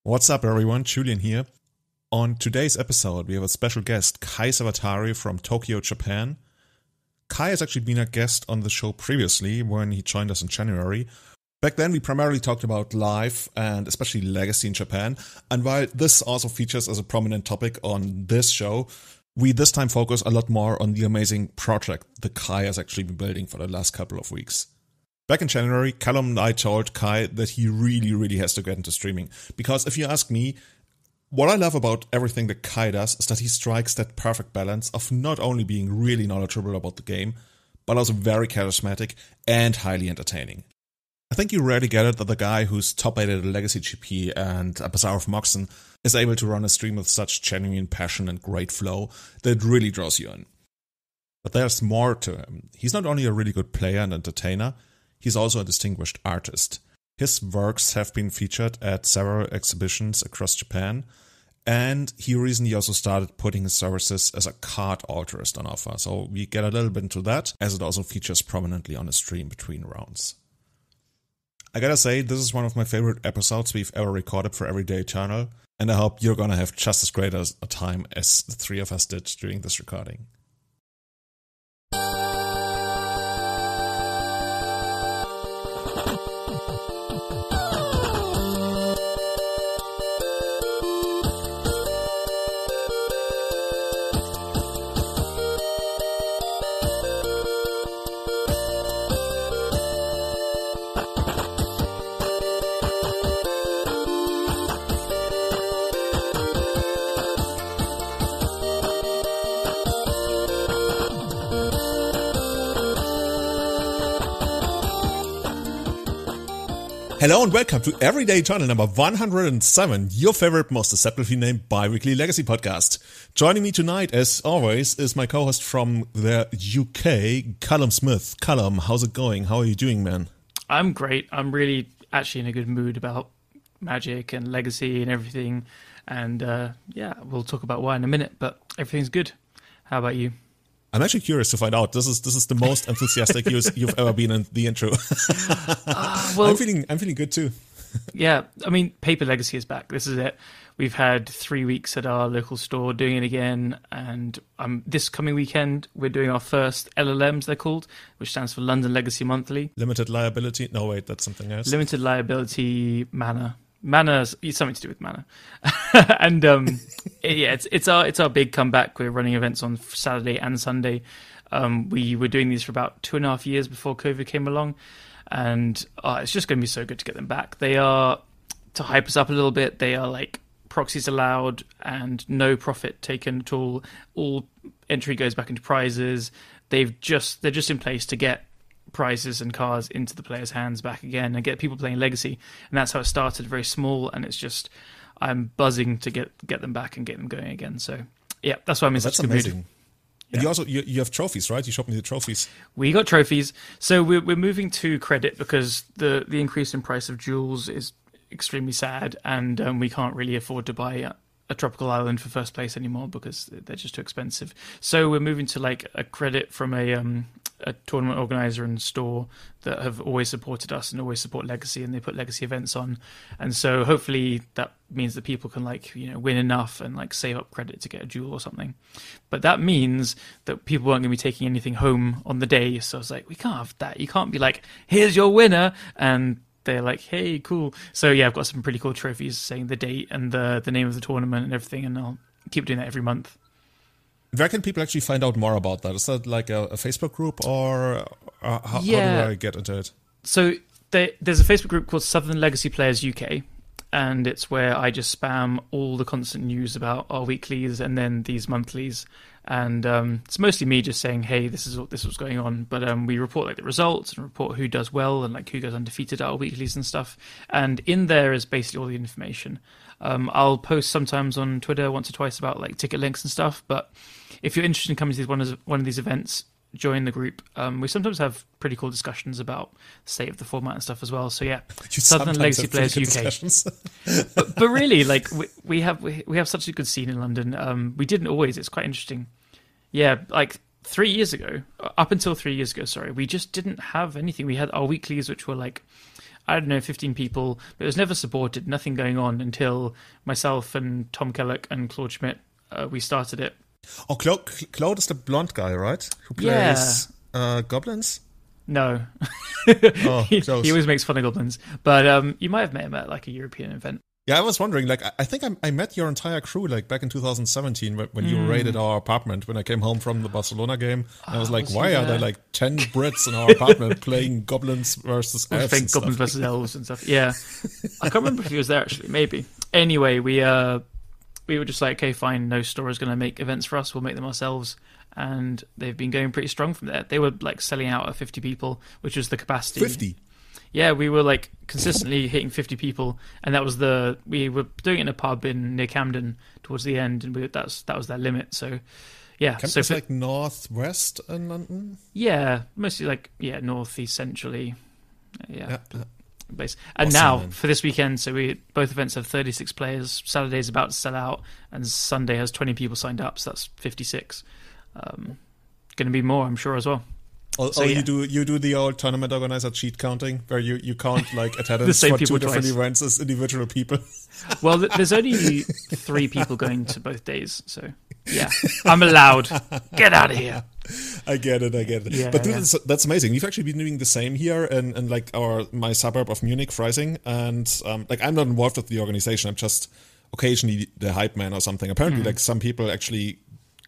What's up, everyone? Julian here. On today's episode, we have a special guest, Kai Sawatari from Tokyo, Japan. Kai has actually been a guest on the show previously when he joined us in January. Back then, we primarily talked about life and especially Legacy in Japan. And while this also features as a prominent topic on this show, we this time focus a lot more on the amazing project that Kai has actually been building for the last couple of weeks. Back in January, Callum and I told Kai that he really has to get into streaming. Because if you ask me, what I love about everything that Kai does is that he strikes that perfect balance of not only being really knowledgeable about the game, but also very charismatic and highly entertaining. I think you rarely get it that the guy who's top-8 at a Legacy GP and a Bazaar of Moxen is able to run a stream with such genuine passion and great flow that it really draws you in. But there's more to him. He's not only a really good player and entertainer, he's also a distinguished artist. His works have been featured at several exhibitions across Japan, and he recently also started putting his services as a card alterist on offer. So we get a little bit into that, as it also features prominently on his stream between rounds. I gotta say, this is one of my favorite episodes we've ever recorded for Everyday Eternal, and I hope you're gonna have just as great a time as the three of us did during this recording. Hello and welcome to Everyday Eternal number 107, your favorite, most deceptively named bi-weekly Legacy podcast. Joining me tonight, as always, is my co-host from the UK, Callum Smith. Callum, how's it going? How are you doing, man? I'm great. I'm really actually in a good mood about Magic and Legacy and everything. And we'll talk about why in a minute, but everything's good. How about you? I'm actually curious to find out. This is the most enthusiastic you've ever been in the intro. Well, I'm feeling good too. Yeah, I mean, Paper Legacy is back. This is it. We've had 3 weeks at our local store doing it again, and this coming weekend we're doing our first LLMs, they're called, which stands for London Legacy Monthly. Limited liability? No, wait, that's something else. Limited liability mana. Mana's something to do with mana. And it's our big comeback. We're running events on Saturday and Sunday. We were doing these for about 2.5 years before COVID came along, and it's just going to be so good to get them back. They are, to hype us up a little bit, they are like proxies allowed and no profit taken at all. All entry goes back into prizes. They're just in place to get prizes and cards into the players' hands back again and get people playing Legacy. And that's how it started, very small, and it's just, I'm buzzing to get them back and get them going again. So yeah, that's why I'm in such a good mood. That's amazing. And you have trophies, right? You showed me the trophies. We got trophies. So we're moving to credit because the increase in price of jewels is extremely sad, and we can't really afford to buy a tropical island for first place anymore because they're just too expensive. So we're moving to like a credit from a tournament organizer and store that have always supported us and always support Legacy, and they put Legacy events on. And so hopefully that means that people can win enough and save up credit to get a jewel or something. But that means that people aren't going to be taking anything home on the day. So I was like, we can't have that. You can't be like, here's your winner, and they're like, hey, cool. So yeah, I've got some pretty cool trophies saying the date and the name of the tournament and everything, and I'll keep doing that every month. Where can people actually find out more about that? Is that like a Facebook group, or how do I get into it? So there's a Facebook group called Southern Legacy Players UK, and it's where I just spam all the constant news about our weeklies and then these monthlies. And it's mostly me just saying, hey, this is what's going on. But we report the results and report who does well and who goes undefeated at our weeklies and stuff. And in there is basically all the information. I'll post sometimes on Twitter once or twice about ticket links and stuff. But if you're interested in coming to one of these events, join the group. We sometimes have pretty cool discussions about the state of the format and stuff as well. So yeah, Southern Legacy Players UK. but really, we have such a good scene in London. We didn't always. It's quite interesting. Yeah, 3 years ago, up until 3 years ago, sorry, we just didn't have anything. We had our weeklies, which were I don't know, 15 people, but it was never supported, nothing going on until myself and Tom Kellock and Claude Schmidt, we started it. Oh, Claude is the blonde guy, right? Who plays Goblins? No. Oh, he always makes fun of Goblins. But you might have met him at like a European event. Yeah, I was wondering, like, I think I met your entire crew, like, back in 2017 when you raided our apartment when I came home from the Barcelona game. And I was like, why are there, like, 10 Brits in our apartment playing Goblins versus elves and Goblins versus elves and stuff. Yeah. I can't remember if he was there, actually. Maybe. Anyway, we were just like, okay, fine, no store is going to make events for us. We'll make them ourselves. And they've been going pretty strong from there. They were, like, selling out at 50 people, which was the capacity. 50? Yeah, we were like consistently hitting 50 people, and that was we were doing it in a pub near Camden towards the end, and that was their limit. So, yeah, Camden's like northwest in London. Yeah, mostly like northeast centrally. Yeah. Base. And Awesome, now man. for this weekend, so both events have 36 players. Saturday's about to sell out, and Sunday has 20 people signed up, so that's 56. Going to be more, I'm sure, as well. You do the old tournament organizer cheat counting, where you count like attendance same for people 2 different twice. events as individual people. Well, there's only 3 people going to both days, so yeah, I'm allowed. Get out of here. I get it. Yeah, But dude, that's amazing. We've actually been doing the same here in like my suburb of Munich, Freising, and like I'm not involved with the organization. I'm just occasionally the hype man or something. Apparently, like some people actually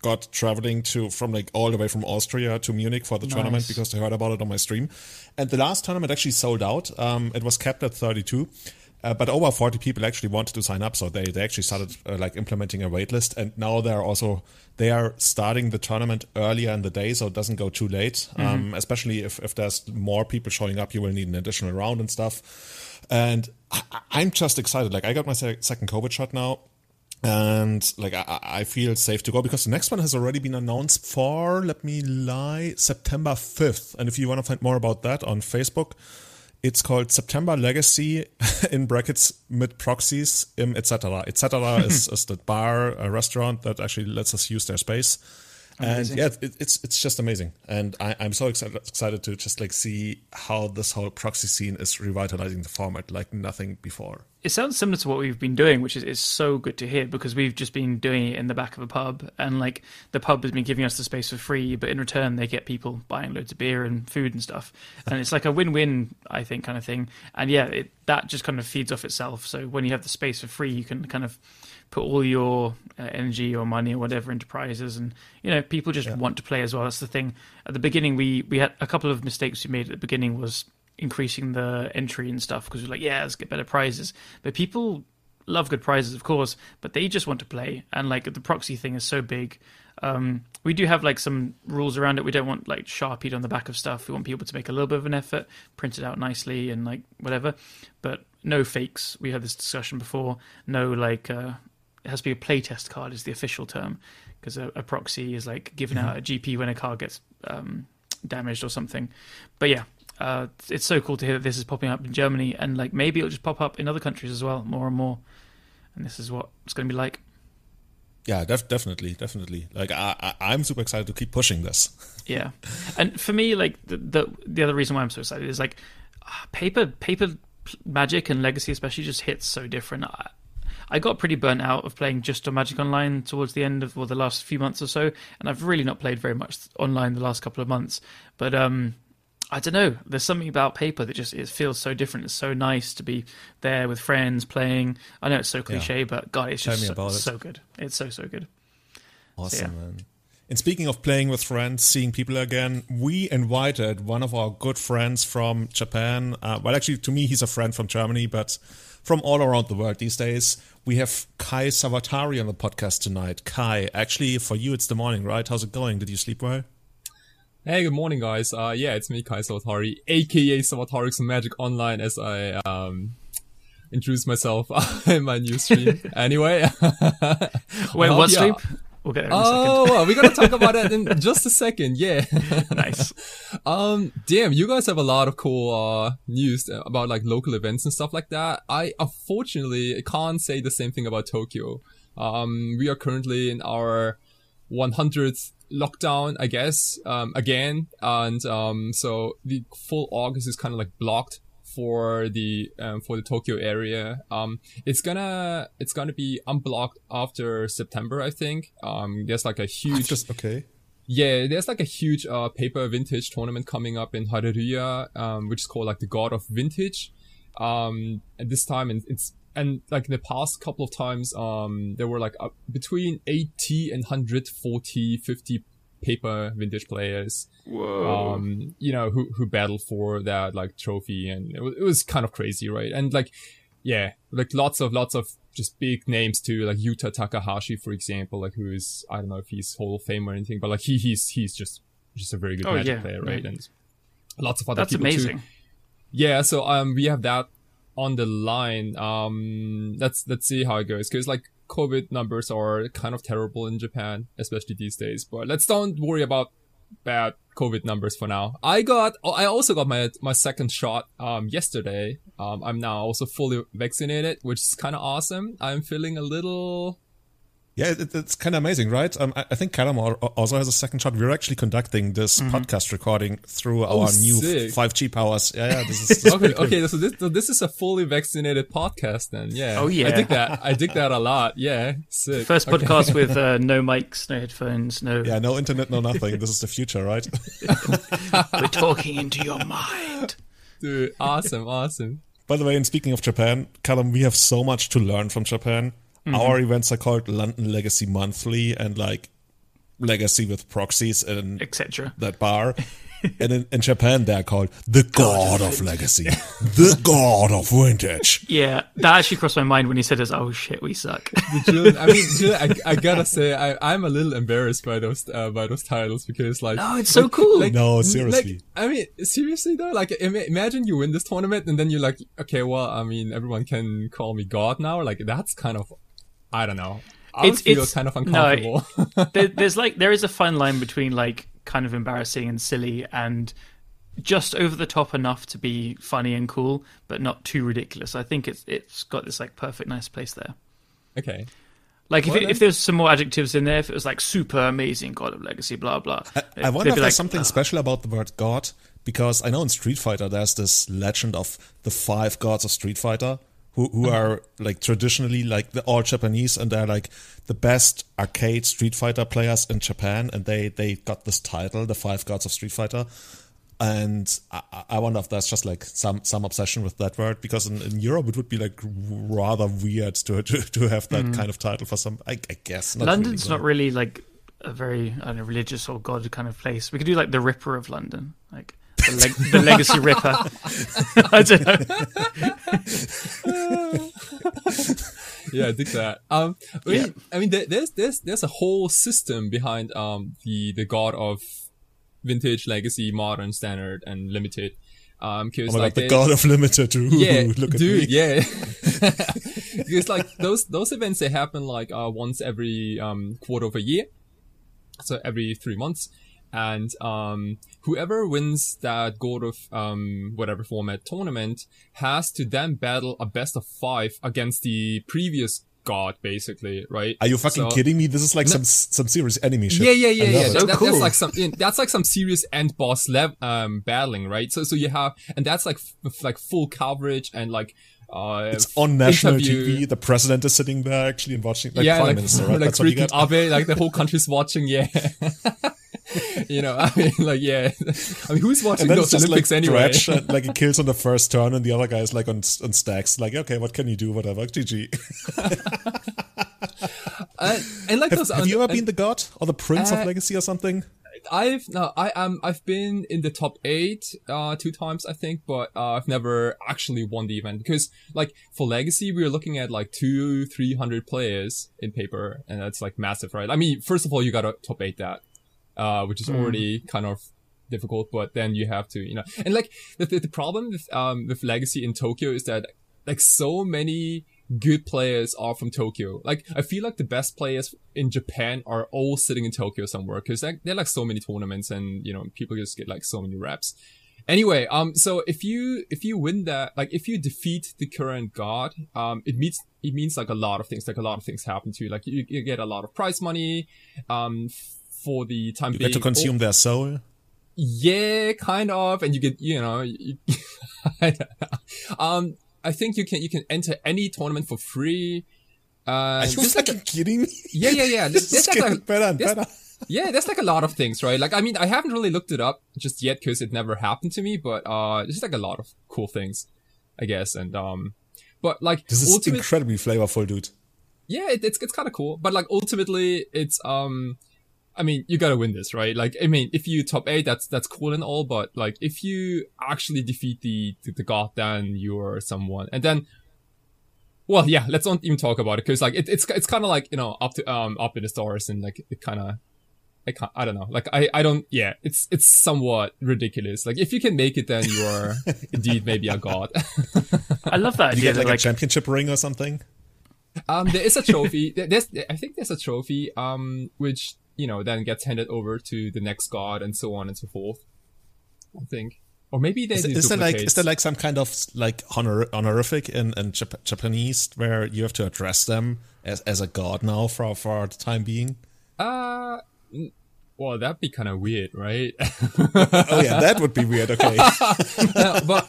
got traveling from like all the way from Austria to Munich for the tournament because they heard about it on my stream. And the last tournament actually sold out. It was capped at 32. But over 40 people actually wanted to sign up, so they actually started like implementing a wait list, and now they are starting the tournament earlier in the day, so it doesn't go too late. Especially if there's more people showing up, you will need an additional round and stuff. And I'm just excited. Like I got my second COVID shot now, and like I feel safe to go because the next one has already been announced for, September 5th. And if you want to find more about that on Facebook, it's called September Legacy in brackets mid proxies etc. etc. is the bar, a restaurant that actually lets us use their space. Amazing. And yeah, it's just amazing. And I'm so excited to just like see how this whole proxy scene is revitalizing the format like nothing before. It sounds similar to what we've been doing, which is so good to hear because we've just been doing it in the back of a pub, and like the pub has been giving us the space for free, but in return they get people buying loads of beer and food and stuff, and it's like a win-win, I think, kind of thing. And yeah, that just kind of feeds off itself. So when you have the space for free, you can kind of put all your energy or money or whatever into prizes, and people just want to play as well. That's the thing. At the beginning, we had a couple of mistakes we made at the beginning was increasing the entry and stuff because we're like, let's get better prizes. But people love good prizes, of course, but they just want to play. And like the proxy thing is so big. We do have like some rules around it. We don't want like Sharpied on the back of stuff. We want people to make a little bit of an effort, print it out nicely and like whatever. But no fakes. We had this discussion before. No like it has to be a playtest card is the official term, because a proxy is like giving out a GP when a card gets damaged or something. But yeah, it's so cool to hear that this is popping up in Germany, and like maybe it'll just pop up in other countries as well, more and more. And this is what it's going to be like. Yeah, definitely. Like I'm super excited to keep pushing this. Yeah, and for me, like the other reason why I'm so excited is like paper Magic and Legacy especially just hits so different. I got pretty burnt out of playing just on Magic Online towards the end of the last few months or so, and I've really not played very much online the last couple of months. But I don't know, there's something about paper that it feels so different. It's so nice to be there with friends playing. I know it's so cliche, but God, it's just so good. It's so good. Awesome, man. And speaking of playing with friends, seeing people again, we invited one of our good friends from Japan. Well, actually, to me, he's a friend from Germany, but from all around the world these days. We have Kai Sawatari on the podcast tonight. Kai, actually, for you, it's the morning, right? How's it going? Did you sleep well? Hey, good morning, guys. Yeah, it's me, Kai Sawatari, aka Sawatarix Magic Online, as I introduce myself in my new stream. Anyway. Wait, what stream? We'll get there in a second. Oh, well, we're gonna talk about that in just a second. Yeah. Nice. Damn, you guys have a lot of cool news about like local events and stuff like that. I unfortunately can't say the same thing about Tokyo. We are currently in our 100th lockdown, I guess, again, and so the full August is kind of like blocked for the Tokyo area. It's gonna be unblocked after September, I think. There's like a huge okay. Yeah, there's like a huge paper vintage tournament coming up in Haruya, which is called like the God of Vintage. At this time, and like in the past couple of times, there were like between 80 and 140, 50 paper vintage players. Whoa. Who battled for that like trophy, and it was kind of crazy, right? And like, yeah, like lots of just big names too, like Yuta Takahashi, for example, like who is, I don't know if he's Hall of Fame or anything, but like he's just a very good Magic player, right? Yeah. And lots of other people amazing. Too. Yeah, so we have that on the line. Let's see how it goes, because like COVID numbers are kind of terrible in Japan, especially these days. But let's don't worry about bad COVID numbers for now. I also got my second shot yesterday. I'm now also fully vaccinated, which is kind of awesome. I'm feeling a little. Yeah, it's kind of amazing, right? I think Callum also has a second shot. We're actually conducting this podcast recording through our new 5G powers. Yeah, this is okay. So this is a fully vaccinated podcast then. Yeah. Oh yeah. I dig that a lot. Yeah. Sick. First podcast with no mics, no headphones, no. Yeah, no internet, no nothing. This is the future, right? We're talking into your mind. Dude, awesome. By the way, and speaking of Japan, Callum, we have so much to learn from Japan. Our events are called London Legacy Monthly and like Legacy with proxies and etc. that bar. And in Japan, they're called the God of Legacy, the God of Vintage. Yeah, that actually crossed my mind when he said this. Oh shit, we suck. Julian, I gotta say, I'm a little embarrassed by those titles, because like, no, it's so cool. No, seriously. Seriously though, like imagine you win this tournament and then you're like, okay, well, I mean, everyone can call me God now. Like that's kind of, I don't know. I feel kind of uncomfortable. No, there is a fine line between like kind of embarrassing and silly and just over the top enough to be funny and cool, but not too ridiculous. I think it's got this like perfect nice place there. Okay. Like if there's some more adjectives in there, if it was like super amazing God of Legacy, blah blah. I wonder if there's something special about the word God, because I know in Street Fighter there's this legend of the 5 gods of Street Fighter. Who are like traditionally like the all Japanese, and they're like the best arcade Street Fighter players in Japan, and they got this title, the 5 gods of Street Fighter. And I wonder if that's just like some obsession with that word, because in Europe it would be like rather weird to have that kind of title for some. I guess not London's really, not really like a very religious or god kind of place. We could do like the Ripper of London, like. The Legacy Ripper. I don't know. Yeah, I dig that. I mean, there's a whole system behind the God of Vintage, Legacy, Modern, Standard, and Limited. Cause like the God of Limited. Yeah, look at dude. me. Yeah. Because like those events, they happen like once every quarter of a year, so every 3 months. And whoever wins that God of whatever format tournament has to then battle a best of 5 against the previous god, basically, right? Are you fucking kidding me? This is like some serious enemy shit. Yeah. So cool. That's like some serious end boss battling, right? So you have, and that's like full coverage and like. It's on national TV. The president is sitting there actually and watching, like Prime Minister, right? Like that's freaking Abe, like the whole country's watching. Yeah. You know, I mean, like, yeah. I mean, who's watching those Olympics like anyway? Dredge, like, he kills on the first turn, and the other guy is like on stacks. Like, okay, what can you do? Whatever. GG. And like have you ever been the god or the prince of Legacy or something? I've been in the top 8 2 times, I think, but I've never actually won the event, because like for Legacy we were looking at like 200-300 players in paper, and that's like massive, right? I mean, first of all, you gotta top 8 that, which is already kind of difficult, but then you have to, you know, and like the problem with Legacy in Tokyo is that like so many good players are from Tokyo. Like, I feel like the best players in Japan are all sitting in Tokyo somewhere, because there are like so many tournaments, and you know, people just get like so many reps. Anyway, so if you win that, like if you defeat the current god, it means like a lot of things. Like a lot of things happen to you. Like you get a lot of prize money, for the time you being. get to consume their soul. Yeah, kind of, and you get, I don't know. I think you can enter any tournament for free. Are you fucking kidding me? Yeah. This is getting better and better. Yeah, there's like a lot of things, right? Like, I mean, I haven't really looked it up just yet because it never happened to me, but there's like a lot of cool things, I guess. And but like this is incredibly flavorful, dude. Yeah, it's kind of cool, but like ultimately, it's I mean, you gotta win this, right? Like, I mean, if you top 8, that's cool and all, but like, if you actually defeat the god, then you're someone. And then, well, yeah, let's not even talk about it, because like, it's kind of like, up in the stars, and like, it kind of, I don't know. Like, I don't, yeah, it's somewhat ridiculous. Like, if you can make it, then you are indeed maybe a god. I love that idea. You get like a championship ring or something? There is a trophy. I think there's a trophy, which, then gets handed over to the next god and so on and so forth. I think. Or maybe they is there like some kind of like honorific in Japanese where you have to address them as a god now for the time being? Well, that'd be kind of weird, right? Oh yeah, that would be weird. Okay. But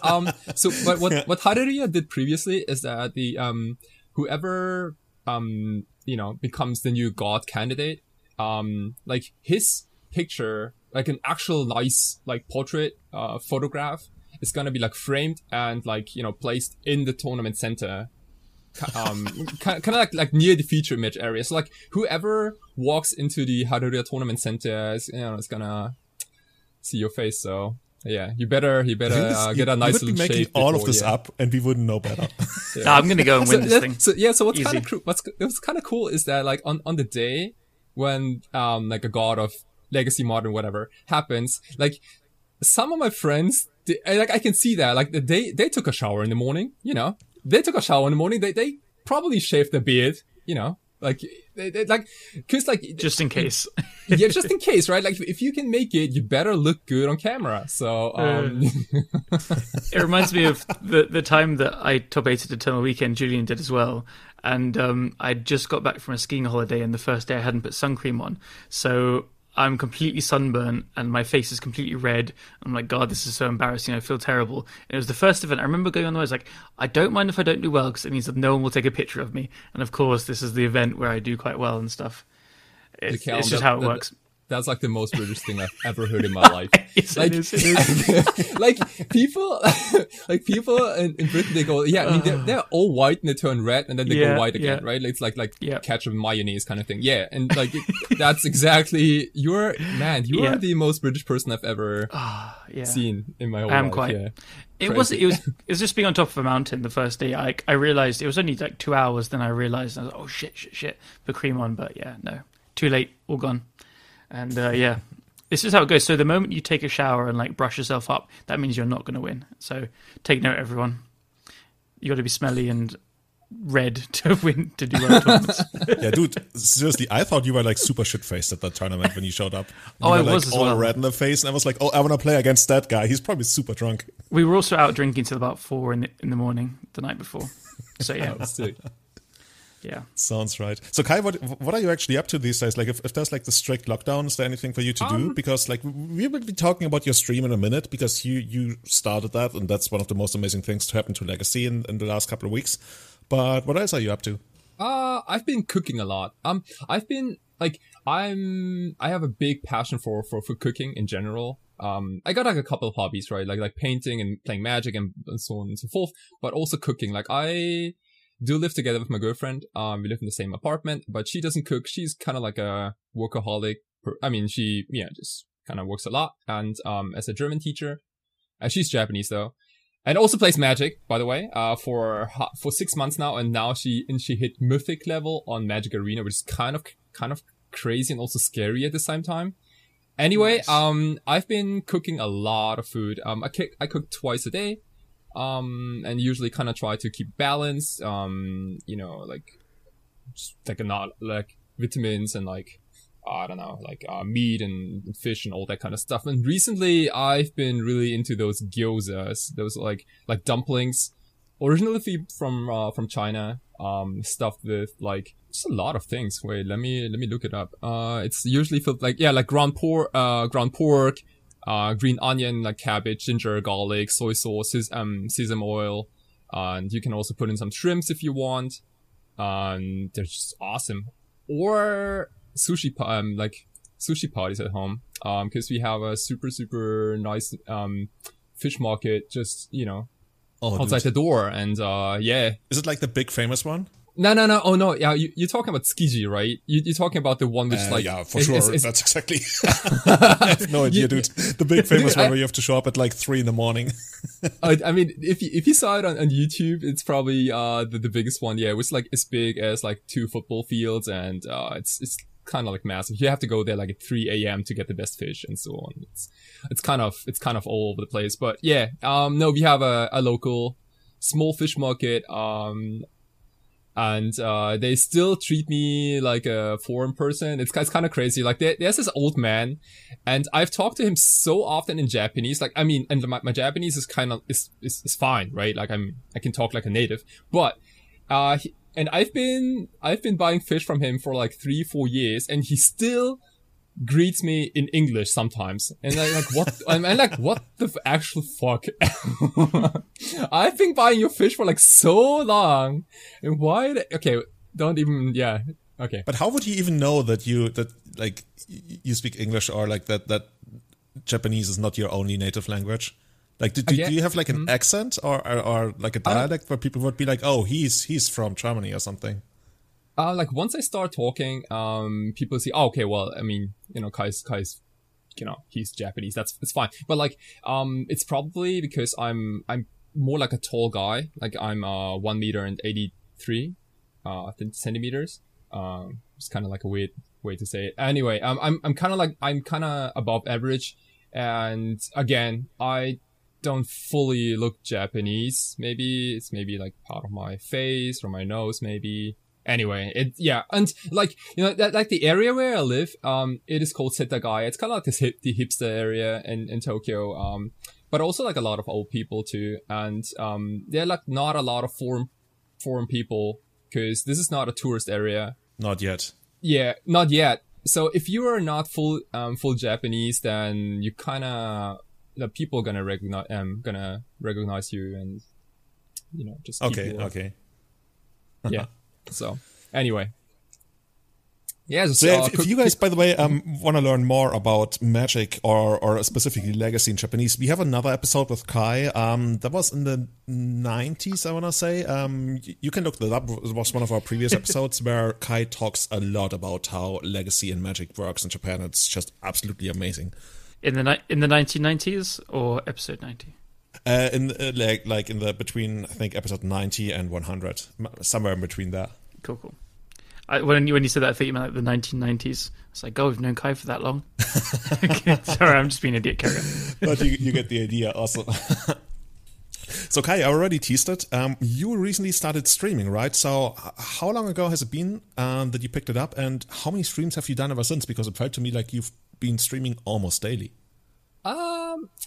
what Haruya did previously is that the whoever becomes the new god candidate, like his picture, like an actual nice like portrait photograph, is gonna be like framed and like placed in the tournament center, kind of like near the feature image area. So like whoever walks into the Haruya tournament center is gonna see your face. So yeah, you better get a nice little shape. You would be making all of this up, and we wouldn't know better. Yeah. No, I'm gonna go and win this thing. So what's kind of cool is that like on the day when like a god of Legacy Modern whatever happens, like some of my friends, I can see that like they took a shower in the morning. They took a shower in the morning. They probably shaved their beard. Like they like, cause like just in case. Yeah, just in case, right? Like if you can make it, you better look good on camera. So it reminds me of the time that I top 8'd Eternal Weekend. Julian did as well, and I just got back from a skiing holiday, and the first day I hadn't put sun cream on, so I'm completely sunburned and my face is completely red. I'm like, God, this is so embarrassing. I feel terrible. And it was the first event. I remember going on there. I was like, I don't mind if I don't do well because it means that no one will take a picture of me. And of course, this is the event where I do quite well and stuff. It's just how it works. That's like the most British thing I've ever heard in my life. Yes, like, it is. Like people in Britain, they go, yeah, I mean, they're all white and they turn red and then they go white again, right? It's like ketchup and mayonnaise kind of thing. Yeah. And like, that's exactly, you're the most British person I've ever seen in my whole life. Quite. Yeah. It was just being on top of a mountain the first day. I realized it was only like 2 hours. Then I realized, I was like, oh shit, put cream on. But yeah, no, too late, all gone. And this is how it goes. So the moment you take a shower and like brush yourself up, that means you're not going to win. So take note, everyone. You got to be smelly and red to win, to do well tournaments. Yeah, dude. Seriously, I thought you were like super shit faced at that tournament when you showed up. I was like as all well. red in the face, and I was like, oh, I want to play against that guy. He's probably super drunk. We were also out drinking till about 4 in the morning the night before. So yeah. Yeah. Sounds right. So Kai, what are you actually up to these days? Like if there's like the strict lockdown, is there anything for you to do? Because like we will be talking about your stream in a minute because you started that and that's one of the most amazing things to happen to Legacy in the last couple of weeks. But what else are you up to? I've been cooking a lot. I've been like, I have a big passion for cooking in general. I got like a couple of hobbies, right? Like painting and playing Magic and so on and so forth, but also cooking. Like I do live together with my girlfriend. We live in the same apartment, but she doesn't cook. She's kind of like a workaholic. She just kind of works a lot. And as a German teacher, she's Japanese though, and also plays Magic, by the way, for 6 months now. And now she hit Mythic level on Magic Arena, which is kind of crazy and also scary at the same time. Anyway, nice. I've been cooking a lot of food. I cook twice a day. And usually kind of try to keep balance, like, just like vitamins and like, I don't know, like, meat and fish and all that kind of stuff. And recently I've been really into those gyozas, those like dumplings, originally from China, stuffed with like, just a lot of things. Wait, let me look it up. It's usually filled like ground pork, green onion, like cabbage, ginger, garlic, soy sauce, sesame oil. And you can also put in some shrimps if you want. And they're just awesome. Or sushi parties at home. Cause we have a super, super nice, fish market just, outside the door. And, yeah. Is it like the big famous one? No. Oh, no. Yeah, you're talking about Tsukiji, right? You're talking about the one which, yeah, for sure. That's exactly. I have no idea, dude. The big famous one where you have to show up at like 3 a.m. I mean, if you saw it on YouTube, it's probably the biggest one. Yeah, it was like as big as like 2 football fields, and it's kind of like massive. You have to go there like at 3 a.m. to get the best fish and so on. It's kind of all over the place. But yeah, no, we have a local small fish market. And they still treat me like a foreign person. It's kind of crazy. Like there's this old man, and I've talked to him so often in Japanese. Like, I mean, and my Japanese is kind of is fine, right? Like I can talk like a native, but and I've been buying fish from him for like 3-4 years, and he still greets me in English sometimes. And I'm like, what? I'm like, what the actual fuck? I've been buying your fish for like so long. And why? Okay, don't even, yeah. Okay. But how would he even know that you speak English, or like that Japanese is not your only native language? Like, do you have like an accent or like a dialect where people would be like, oh, he's from Germany or something? Like once I start talking, people say, oh, okay, well, I mean, Kai's, he's Japanese. It's fine. But like, it's probably because I'm more like a tall guy. Like I'm, 1 meter and 83, centimeters. It's kind of like a weird way to say it. Anyway, I'm kind of above average. And again, I don't fully look Japanese. Maybe it's like part of my face or my nose, maybe. Anyway, and like, like the area where I live, it is called Setagaya. It's kind of like the hipster area in Tokyo, but also like a lot of old people too. And, there are like not a lot of foreign people, cause this is not a tourist area. Not yet. Yeah, not yet. So if you are not full Japanese, then you the people gonna recognize you and, just keep okay. Yeah. So anyway, yeah. So if you guys, by the way, want to learn more about Magic or specifically Legacy in Japanese, we have another episode with Kai. That was in the 90s, I want to say. You can look that up. It was one of our previous episodes where Kai talks a lot about how Legacy and Magic works in Japan. It's just absolutely amazing. In the 1990s or episode 90? In the between, I think, episode 90 and 100, somewhere in between that. Cool. When you said that, I thought you meant like the 1990s. It's like, oh, we've known Kai for that long. Okay, sorry, I'm just being an idiot, Carrie. But you get the idea, also. So Kai, I already teased it. You recently started streaming, right? So how long ago has it been that you picked it up, and how many streams have you done ever since? Because it felt to me like you've been streaming almost daily.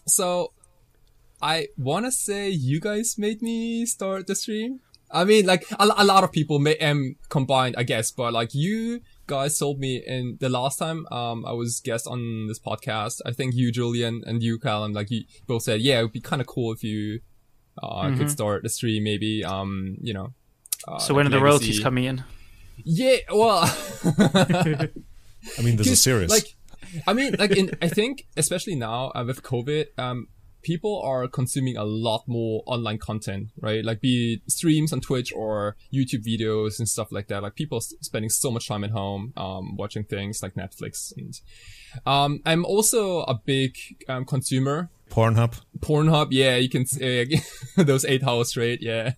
So I want to say you guys made me start the stream. I mean, like, a lot of people combined, I guess, but like you guys told me in the last time, I was guest on this podcast. I think you, Julian, and you, Callum, like you both said, yeah, it would be kind of cool if you, could start the stream, maybe, so when are the royalties coming in? Yeah, well, I mean, this is serious. Like, I think, especially now with COVID, people are consuming a lot more online content, right? Like be it streams on Twitch or YouTube videos and stuff like that. Like people spending so much time at home, watching things like Netflix. And, I'm also a big, consumer. Pornhub. Yeah, you can say those 8 hours straight. Yeah.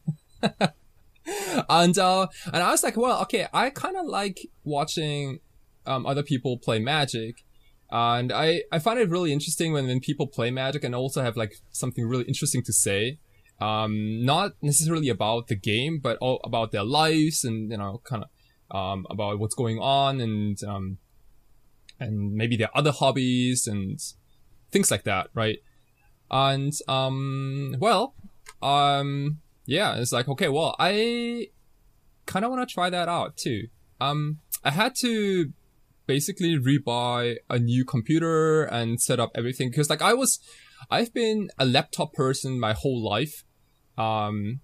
And I was like, well, okay, I kind of like watching, other people play Magic. And I find it really interesting when people play Magic and also have like something really interesting to say. Not necessarily about the game, but all about their lives and, kind of, about what's going on and maybe their other hobbies and things like that, right? And, yeah, it's like, okay, well, I kind of want to try that out too. I had to basically rebuy a new computer and set up everything. Because like I've been a laptop person my whole life. And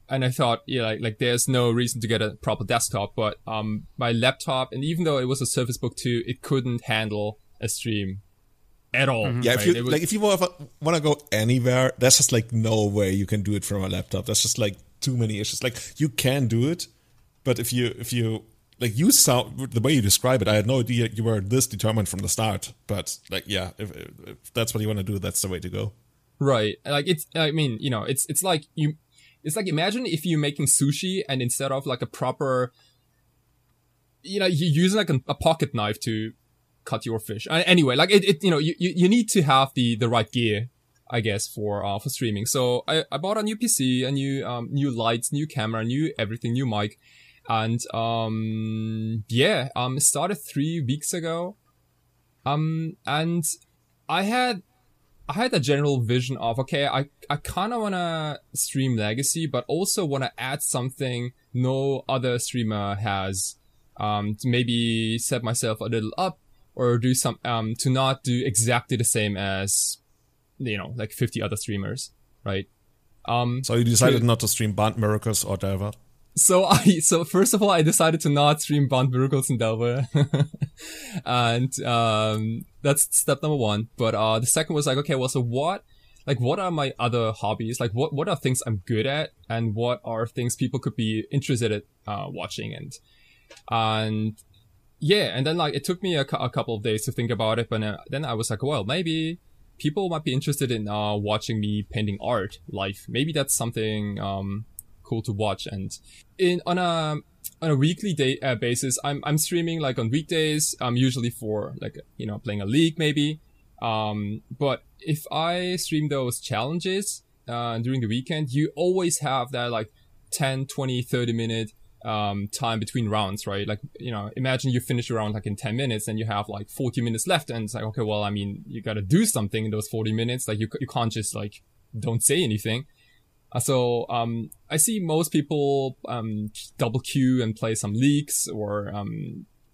I thought, yeah, like there's no reason to get a proper desktop, but my laptop, and even though it was a Surface Book 2, it couldn't handle a stream at all. Mm-hmm. Yeah, right? if you want to go anywhere, there's just like no way you can do it from a laptop. There's just like too many issues. Like you can do it, but if you like you sound the way you describe it, I had no idea you were this determined from the start. But like, yeah, if that's what you want to do, that's the way to go. Right. Like it's like imagine if you're making sushi and instead of like a proper, you're using like a pocket knife to cut your fish. Anyway, like you need to have the right gear, I guess, for streaming. So I bought a new PC, a new lights, new camera, new everything, new mic. And, it started 3 weeks ago. And I had a general vision of, okay, I kind of want to stream Legacy, but also want to add something no other streamer has, to maybe set myself a little up or do some, to not do exactly the same as, like 50 other streamers, right? So you decided not to stream Band Miracles or Delver? So first of all, I decided to not stream Bond Miracles and Delver. And, that's step number one. But, the second was like, okay, well, so what are my other hobbies? Like, what are things I'm good at? And what are things people could be interested in, watching? And then like, it took me a couple of days to think about it. But then I was like, well, maybe people might be interested in, watching me painting art live. Maybe that's something, cool to watch. And on a weekly basis, I'm streaming like on weekdays, usually for like, playing a league maybe. But if I stream those challenges, during the weekend, you always have that like 10, 20, 30 minute, time between rounds, right? Like, imagine you finish your round like in 10 minutes and you have like 40 minutes left. And it's like, okay, well, I mean, you gotta do something in those 40 minutes. Like you can't just like, don't say anything. So, I see most people, double queue and play some leagues or,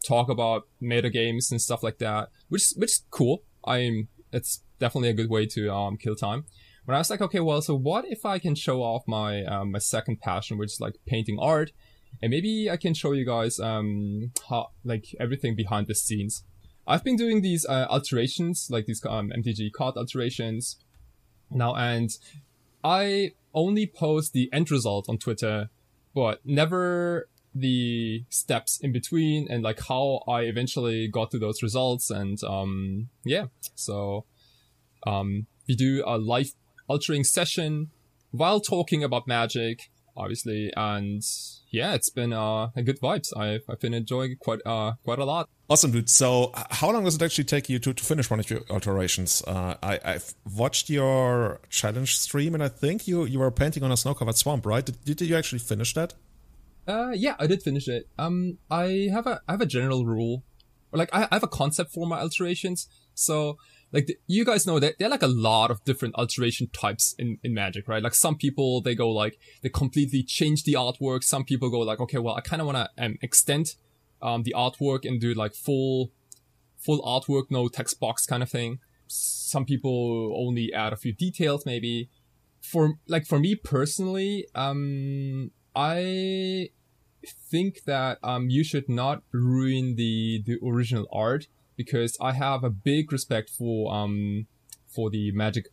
talk about meta games and stuff like that, which is cool. It's definitely a good way to, kill time. But I was like, okay, well, so what if I can show off my, my second passion, which is like painting art, and maybe I can show you guys, how, like everything behind the scenes. I've been doing these, alterations, like these, MTG card alterations now, and I only post the end result on Twitter, but never the steps in between and like how I eventually got to those results. And so we do a live altering session while talking about Magic, obviously, and yeah, it's been a good vibes. I've been enjoying it quite a lot. Awesome, dude. So how long does it actually take you to finish one of your alterations? I've watched your challenge stream, and I think you were painting on a snow-covered swamp, right? Did you actually finish that? Yeah, I did finish it. I have a general rule, or like I have a concept for my alterations. So like you guys know that there are like a lot of different alteration types in Magic, right? Like some people, they go like, they completely change the artwork. Some people go like, okay, well, I kind of want to extend the artwork and do like full artwork, no text box kind of thing. Some people only add a few details maybe. For me personally, I think that you should not ruin the original art, because I have a big respect for the Magic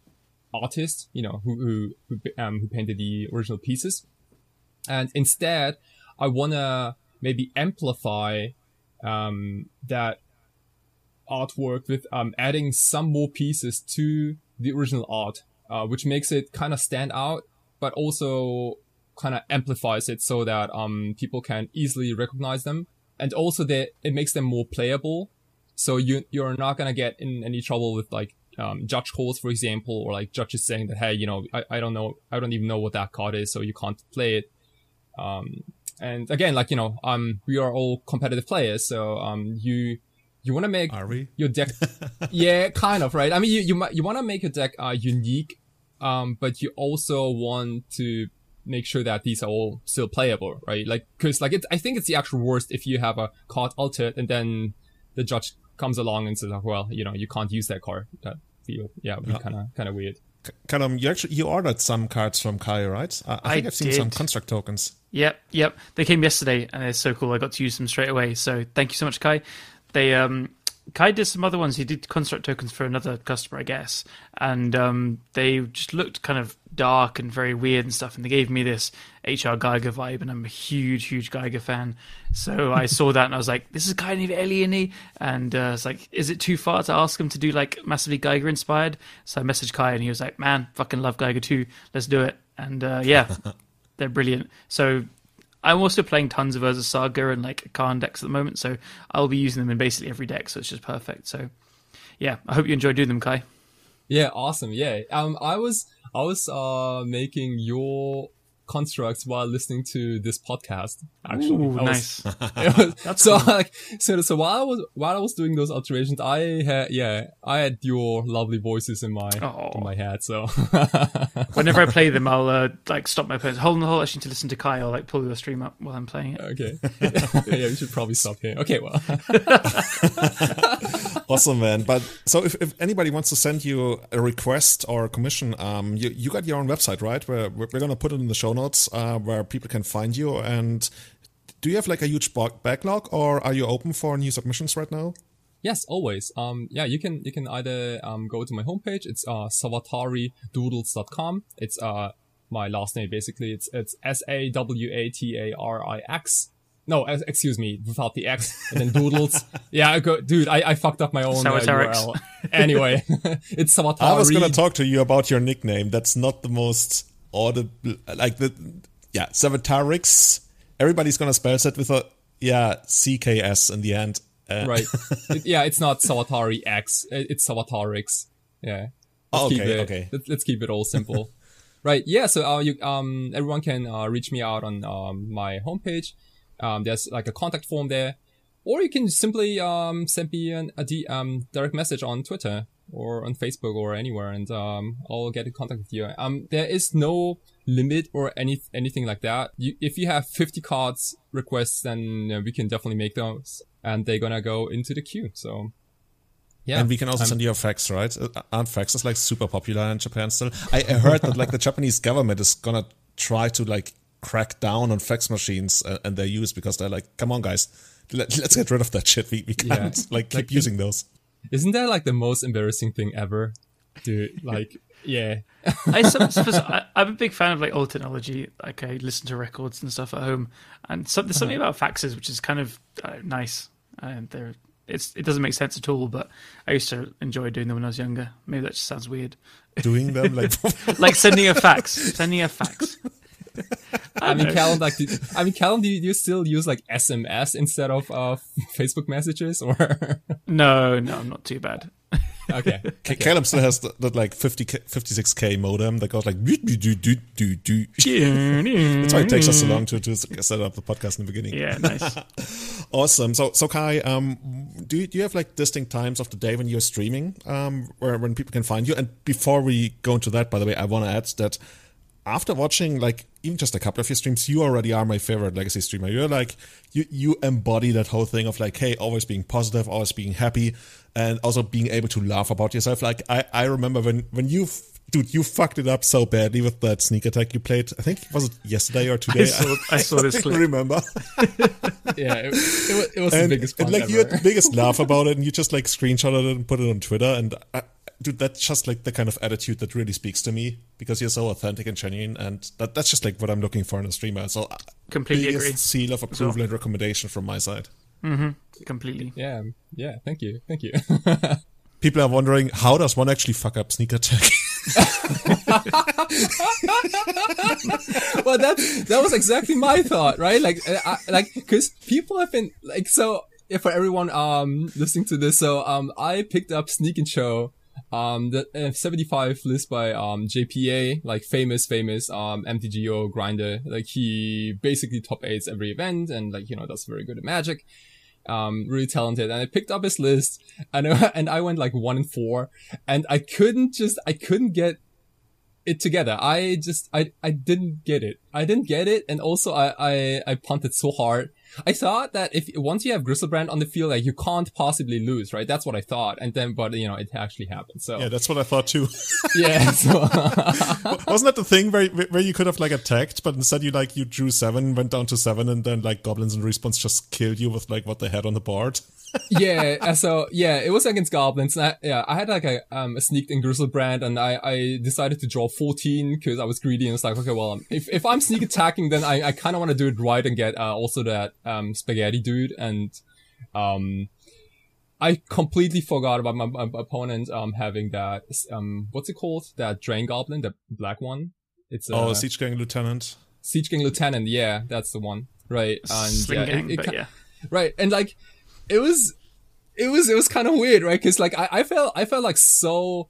artist, who painted the original pieces. And instead, I wanna maybe amplify that artwork with adding some more pieces to the original art, which makes it kind of stand out, but also kind of amplifies it so that people can easily recognize them, and also that it makes them more playable. So you're not gonna get in any trouble with like judge calls, for example, or like judges saying that, hey, I don't know, I don't even know what that card is, so you can't play it. And again, like, we are all competitive players, so you want to make your deck, yeah, kind of, right? I mean, you want to make your deck unique, but you also want to make sure that these are all still playable, right? Like, because like I think it's the actual worst if you have a card altered and then the judge comes along and says, like, well, you can't use that card. That would be kind of weird. Callum, you ordered some cards from Kai, right? I think I've seen some construct tokens. Yep. They came yesterday, and they're so cool. I got to use them straight away. So thank you so much, Kai. Kai did some other ones. He did construct tokens for another customer, I guess, and they just looked kind of dark and very weird and stuff. And they gave me this H.R. Geiger vibe, and I'm a huge Geiger fan. So I saw that and I was like, "This is kind of alien-y." And it's like, "Is it too far to ask him to do like massively Geiger inspired?" So I messaged Kai, and he was like, "Man, fucking love Geiger too. Let's do it." And they're brilliant. So I'm also playing tons of Urza Saga and like Khan decks at the moment, so I'll be using them in basically every deck, so it's just perfect. So yeah, I hope you enjoy doing them, Kai. Yeah, awesome. Yeah. I was making your constructs while listening to this podcast. Actually, ooh, nice. That's so cool. So while I was doing those alterations, I had your lovely voices in my head. So whenever I play them, I'll like stop my opponent, hold actually to listen to Kai. I'll like pull your stream up while I'm playing it. Okay. Yeah, we should probably stop here. Okay, well. Awesome, man. But so if anybody wants to send you a request or a commission, you got your own website, right? Where we're gonna put it in the show notes, where people can find you. And do you have like a huge backlog, or are you open for new submissions right now? Yes, always. You can either go to my homepage. It's sawataridoodles.com. It's my last name basically. It's Sawatarix. No, excuse me, without the X, and then doodles. Yeah, dude, I fucked up my own URL. Anyway, it's Sawatari. I was gonna talk to you about your nickname. That's not the most audible, Sawatarix. Everybody's gonna spell that with a CKS in the end. Right. It's not Sawatari X. It's Sawatarix. Yeah. Okay. Let's keep it all simple. Right. Yeah. So everyone can reach me out on my homepage. There's like a contact form there, or you can simply send me a direct message on Twitter or on Facebook or anywhere, and I'll get in contact with you. There is no limit or anything like that. If you have 50 cards requests, then we can definitely make those, and they're gonna go into the queue. So yeah, and we can also send you a fax, right? Aren't faxes like super popular in Japan still? I heard that like the Japanese government is gonna try to like crack down on fax machines and their use, because they're like, come on guys, let's get rid of that shit. We can't keep using those. Isn't that like the most embarrassing thing ever? Dude, like, yeah. I'm a big fan of like old technology. Like I listen to records and stuff at home, and there's something about faxes which is kind of nice. And it doesn't make sense at all, but I used to enjoy doing them when I was younger. Maybe that just sounds weird. Doing them like like sending a fax. Callum, do you still use like SMS instead of Facebook messages, or? No, I'm not too bad. Okay. Callum still has that like 56K modem that goes like do. That's why it takes us so long to set up the podcast in the beginning. Yeah, nice. Awesome. So Kai, do you have like distinct times of the day when you're streaming, when people can find you? And before we go into that, by the way, I want to add that after watching like even just a couple of your streams, you already are my favorite Legacy streamer. You're like, you embody that whole thing of like, hey, always being positive, always being happy, and also being able to laugh about yourself. Like I remember when you fucked it up so badly with that sneak attack you played. I think, was it yesterday or today? I saw this clip. I remember. Yeah, it was the biggest fun and like ever. You had the biggest laugh about it, and you just like screenshotted it and put it on Twitter, and dude, that's just like the kind of attitude that really speaks to me, because you're so authentic and genuine, and that's just like what I'm looking for in a streamer. So completely biggest agree. Seal of approval and recommendation from my side. Mm-hmm. Completely. Yeah. Thank you. People are wondering, how does one actually fuck up sneak attack? Well, that was exactly my thought, right? Because people have been like, so for everyone listening to this, so I picked up Sneak and Show, the 75 list by JPA, like famous MTGO grinder. Like he basically top 8s every event, and like, does very good at Magic. Really talented, and I picked up his list, and I went like 1-4, and I couldn't get it together. I didn't get it. And also I punted so hard. I thought that once you have Griselbrand on the field, like you can't possibly lose, right? That's what I thought. And then, but it actually happened. So yeah, that's what I thought too. yeah. So wasn't that the thing where you could have like attacked, but instead you drew 7, went down to 7, and then like goblins in response just killed you with like what they had on the board? Yeah, so yeah, it was against goblins. And I had like a sneaked in Griselbrand, and I decided to draw 14 because I was greedy and it's like, okay, well, if I'm sneak attacking, then I kind of want to do it right and get also that spaghetti dude. And I completely forgot about my opponent having that what's it called, that Drain Goblin, the black one. It's Siege Gang Lieutenant. Siege Gang Lieutenant, yeah, that's the one, right? And Sling Gang, yeah, right, and like. It was kind of weird, right? Cause like, I felt like so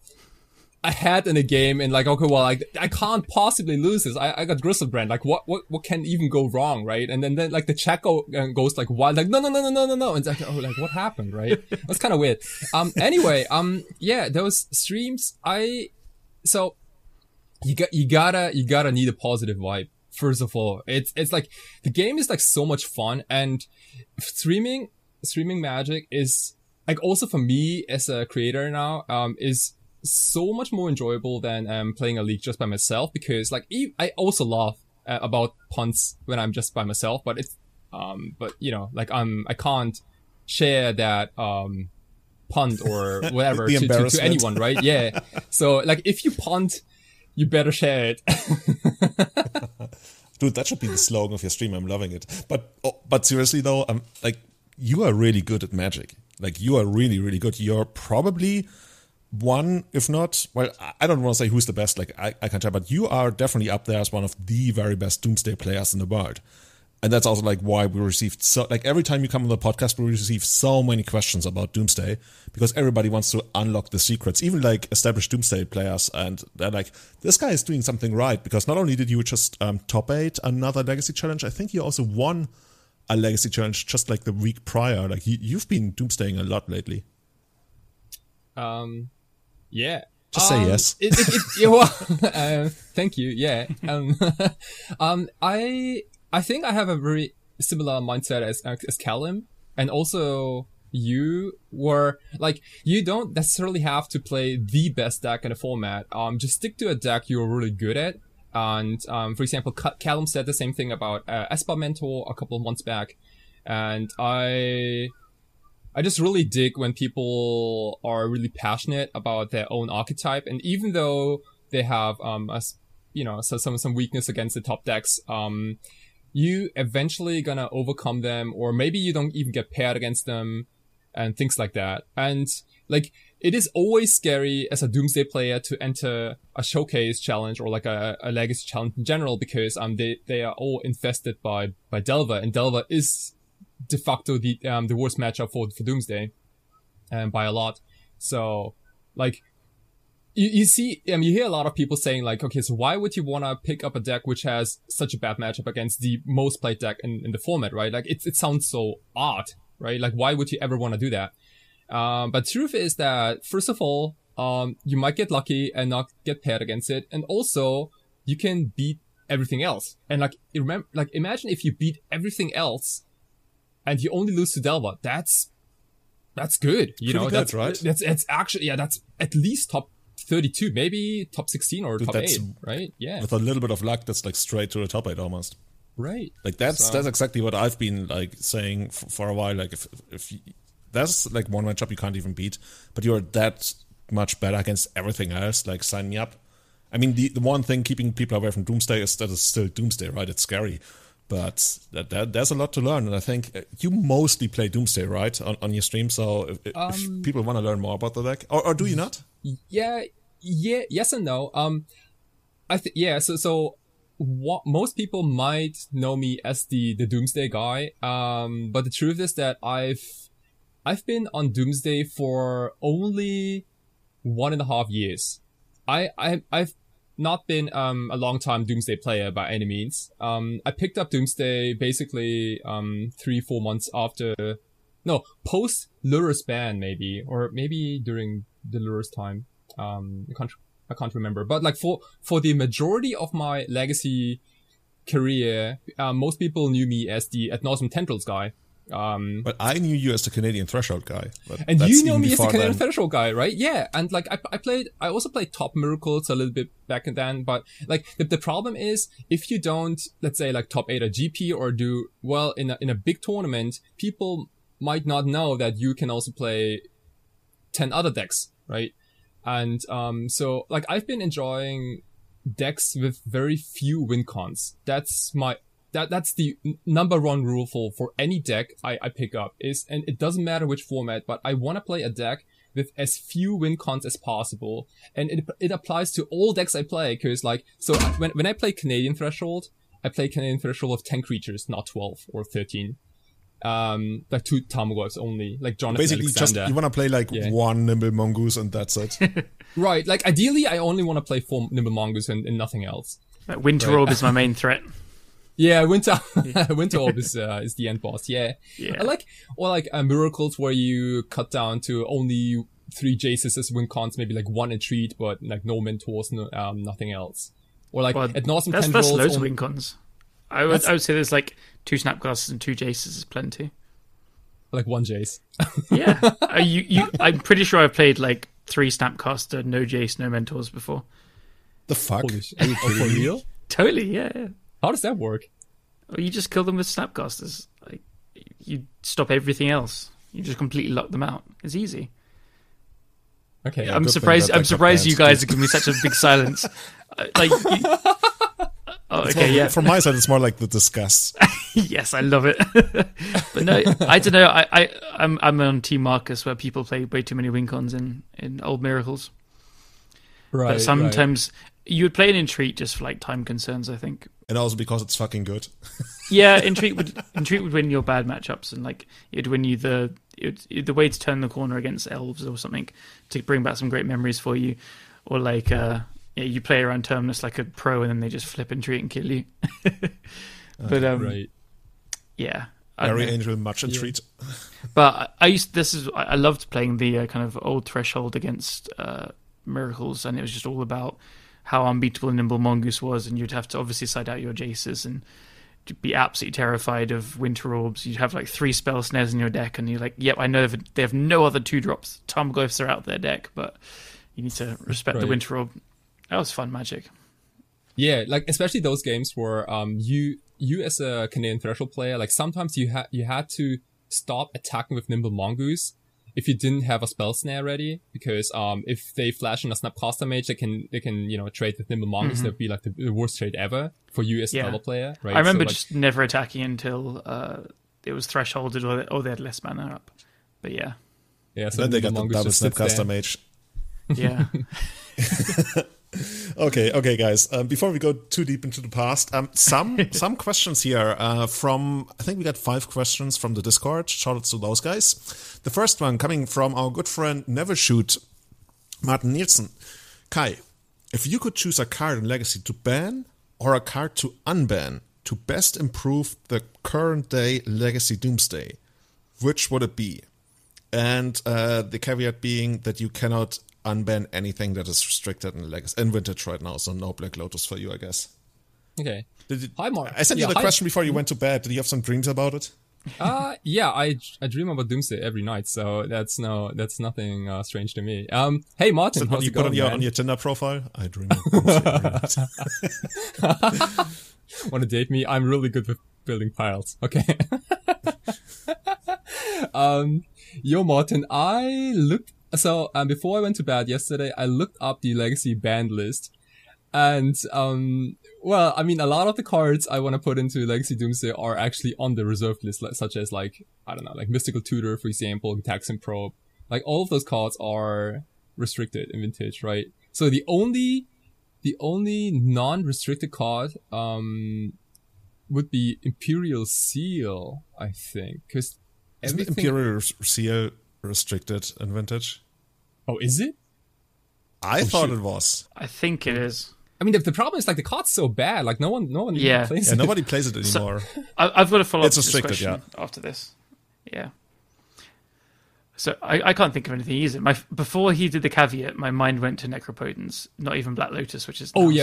ahead in the game and like, okay, well, like, I can't possibly lose this. I got Griselbrand. Like, what can even go wrong, right? And then like the chat goes like wild, like, no. And it's like, oh, like, what happened, right? That's kind of weird. Anyway, yeah, those streams, so you gotta need a positive vibe. First of all, it's like, the game is like so much fun, and streaming Magic is like, also for me as a creator now, is so much more enjoyable than playing a league just by myself, because like I also laugh about punts when I'm just by myself, but it's but like I can't share that punt or whatever to anyone, right? Yeah. So like, if you punt, you better share it. Dude, that should be the slogan of your stream. I'm loving it. But seriously though, like, you are really good at Magic. Like, you are really, really good. You're probably one, if not, well, I don't want to say who's the best, like, I can't tell, but you are definitely up there as one of the very best Doomsday players in the world. And that's also like why we received every time you come on the podcast, we receive so many questions about Doomsday, because everybody wants to unlock the secrets, even like established Doomsday players. And they're like, this guy is doing something right, because not only did you just top 8 another Legacy Challenge, I think you also won a Legacy Challenge just like the week prior. Like, you've been Doomsdaying a lot lately. Yeah. Just say yes. Thank you. Yeah. I think I have a very similar mindset as Callum, and also you were like, you don't necessarily have to play the best deck in the format. Just stick to a deck you're really good at. And, for example, Callum said the same thing about Esper Mentor a couple of months back. And I just really dig when people are really passionate about their own archetype. And even though they have, some weakness against the top decks, you eventually gonna overcome them, or maybe you don't even get paired against them and things like that. And like, it is always scary as a Doomsday player to enter a showcase challenge or like a legacy challenge in general, because they are all infested by Delver, and Delver is de facto the worst matchup for Doomsday, by a lot. So like, you see, you hear a lot of people saying like, okay, so why would you want to pick up a deck which has such a bad matchup against the most played deck in the format, right? Like, it sounds so odd, right? Like, why would you ever want to do that? But truth is that, first of all, you might get lucky and not get paired against it. And also, you can beat everything else. And like, imagine if you beat everything else and you only lose to Delver. That's good. That's right. That's actually, yeah, that's at least top 32, maybe top 16 or top 8, right? Yeah. With a little bit of luck, that's like straight to the top 8 almost. Right. Like, that's exactly what I've been like saying for a while. Like, if that's like one matchup you can't even beat, but you're that much better against everything else, like, sign me up. I mean, the one thing keeping people away from Doomsday is that it's still Doomsday, right? It's scary, but there's a lot to learn. And I think you mostly play Doomsday, right, on your stream. So if people want to learn more about the deck, or do you not? Yeah, yes and no. So what most people might know me as the Doomsday guy. But the truth is that I've been on Doomsday for only 1.5 years. I've not been a long time Doomsday player by any means. I picked up Doomsday basically 3-4 months after, post Lurrus ban maybe, or maybe during the Lurrus time. I can't remember. But like, for the majority of my Legacy career, most people knew me as the Ad Nauseam Tendrils guy. But I knew you as the Canadian Threshold guy. And you know me as the Canadian Threshold guy, right? Yeah. And like, I also played Top Miracles a little bit back then, but like, the problem is, if you don't, let's say like top 8 at GP or do well in a big tournament, people might not know that you can also play 10 other decks, right? And, so like, I've been enjoying decks with very few win cons. That's the number one rule for any deck I pick up is, and it doesn't matter which format, but I want to play a deck with as few win cons as possible. And it applies to all decks I play, cause like, so when I play Canadian Threshold, I play Canadian Threshold of 10 creatures, not 12 or 13. Like 2 Tamagotchis only, like Jonathan basically Alexander. Just, you want to play like one Nimble Mongoose and that's it. Right. Like ideally I only want to play 4 Nimble Mongoose and nothing else. Winter Orb is my main threat. Yeah, Winter Orb is the end boss. Yeah. I like miracles where you cut down to only 3 Jaces as win cons, maybe like 1 Entreat, but like no Mentors, nothing else. Or like Ad Nauseam Tendrils. That's loads of win cons. I would say there's like 2 Snapcasters and 2 Jaces is plenty. Like 1 Jace. Yeah. I'm pretty sure I've played like 3 Snapcaster, no Jace, no Mentors before. The fuck? Are you for real? Totally, yeah. How does that work? Well, you just kill them with Snapcasters. Like, you stop everything else. You just completely lock them out. It's easy. Okay. I'm surprised you guys are giving me such a big silence. Okay, yeah. From my side, it's more like the disgust. Yes, I love it. But no, I don't know. I'm on Team Marcus, where people play way too many win cons in Old Miracles. Right. But sometimes you would play an Entreat just for like time concerns, I think. And also because it's fucking good. Yeah, Entreat would win your bad matchups, and like it'd win you the way to turn the corner against elves or something to bring back some great memories for you, or like you play around Terminus like a pro, and then they just flip Entreat and kill you. But right. Yeah. Very Angel, much Entreat. But I loved playing the kind of old Threshold against Miracles, and it was just all about how unbeatable Nimble Mongoose was, and you'd have to obviously side out your Jaces and be absolutely terrified of Winter Orbs. You'd have like 3 spell snares in your deck, and you're like, yep, I know they have no other 2-drops. Tamagotchis are out their deck, but you need to respect the Winter Orb. That was fun magic. Yeah, like especially those games where you as a Canadian Threshold player, like sometimes you had to stop attacking with Nimble Mongoose if you didn't have a spell snare ready, because if they flash in a Snapcaster Mage, they can trade with Nimble Mongoose. That'd be like the worst trade ever for you as a level player, right? I remember just never attacking until it was thresholded or they had less mana up. But yeah. Yeah, so then they got the double Snapcaster Mage. Yeah. Okay, guys. Before we go too deep into the past, some questions here from, I think we got 5 questions from the Discord. Shout out to those guys. The first one coming from our good friend Nevershoot, Martin Nielsen. Kai, if you could choose a card in Legacy to ban or a card to unban to best improve the current day Legacy Doomsday, which would it be? And the caveat being that you cannot unban anything that is restricted in Vintage right now, so no Black Lotus for you, I guess. Okay. Hi, Mark. I sent you the question before you went to bed. Did you have some dreams about it? Yeah, I dream about Doomsday every night, so that's nothing strange to me. Hey, Martin, so how's you it going, put on your Tinder profile? I dream of Doomsday every night. Want to date me? I'm really good with building piles. Okay. Yo, Martin, I looked. So, before I went to bed yesterday, I looked up the Legacy banned list. And, well, I mean, a lot of the cards I want to put into Legacy Doomsday are actually on the reserved list, such as like, I don't know, like Mystical Tutor, for example, Taxing Probe. Like, all of those cards are restricted in Vintage, right? So the only non-restricted card, would be Imperial Seal, I think. Cause isn't Imperial Seal restricted in Vintage? Oh, is it? I thought it was. I think it is. I mean, the problem is like the card's so bad. Like no one even plays it. Nobody plays it anymore. So, I've got to follow up it's restricted, this question after this. Yeah. So I can't think of anything either. Before he did the caveat, my mind went to Necropotence, not even Black Lotus, which is totally,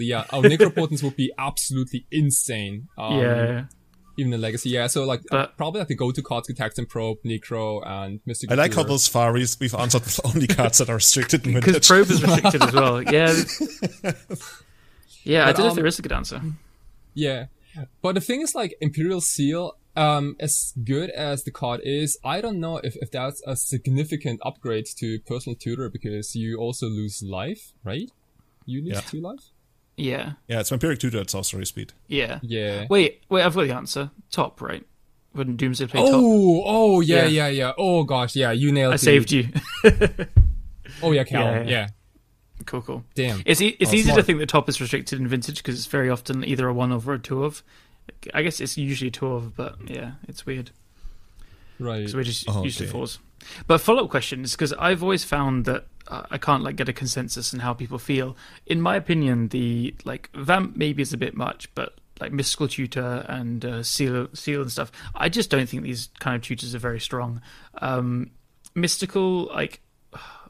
yeah. Oh, Necropotence would be absolutely insane. Even in Legacy, yeah. So like probably like the go-to cards: Attack and Probe, Necro, and Mystic. I like how those Faris we've answered with only cards that are restricted in Vintage. Because Probe is restricted as well. Yeah, yeah. I don't know if there is a good answer. Yeah, but the thing is, like Imperial Seal. As good as the card is, I don't know if that's a significant upgrade to Personal Tutor, because you also lose life, right? You lose 2 life? Yeah. Yeah, it's Vampiric Tutor at sorcery speed. Yeah. Yeah. Wait, I've got the answer. Top, right? Wouldn't Doomsday play top? Yeah. Oh gosh, yeah, you nailed it. I saved you. Oh yeah, Callum, yeah. Cool. Damn. It's easy smart. to think that top is restricted in Vintage because it's very often either a 1 of or a 2 of. I guess it's usually 2 of, but yeah, it's weird. Right. So we're just used to 4s. But follow-up question is because I've always found that I can't like get a consensus on how people feel. In my opinion, the like Vamp maybe is a bit much, but like Mystical Tutor and Seal and stuff, I just don't think these kind of tutors are very strong. Mystical, like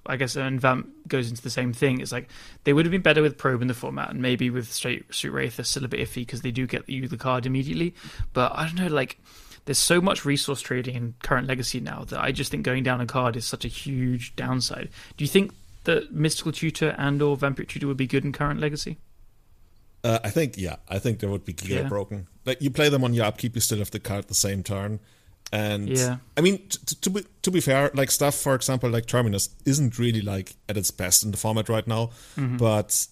I guess, and Vamp goes into the same thing. It's like they would have been better with Probe in the format, and maybe with Street Wraith they're still a bit iffy because they do get you the card immediately. But I don't know, like there's so much resource trading in current Legacy now that I just think going down a card is such a huge downside. Do you think that Mystical Tutor and or Vampiric Tutor would be good in current Legacy? I think they would be clear broken. Like you play them on your upkeep, you still have the card the same turn. And I mean, to be fair, like stuff, for example, like Terminus isn't really like at its best in the format right now. Mm-hmm. But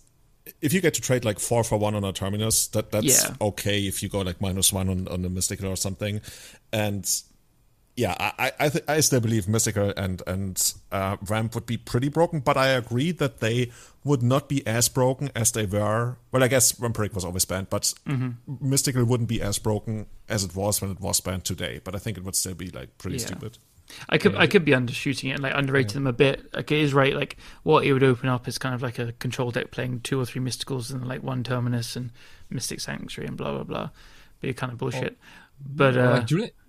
if you get to trade like 4 for 1 on a Terminus, that's okay if you go like -1 on the Mystical or something. And yeah, I still believe Mystical and Ramp would be pretty broken, but I agree that they would not be as broken as they were. Well, I guess Vampiric was always banned, but Mystical wouldn't be as broken as it was when it was banned today. But I think it would still be like pretty stupid. I could be undershooting it and like underrating them a bit. Like it is right. Like what it would open up is kind of like a control deck playing 2 or 3 Mysticals and like 1 Terminus and Mystic Sanctuary and blah blah blah. Be kind of bullshit. But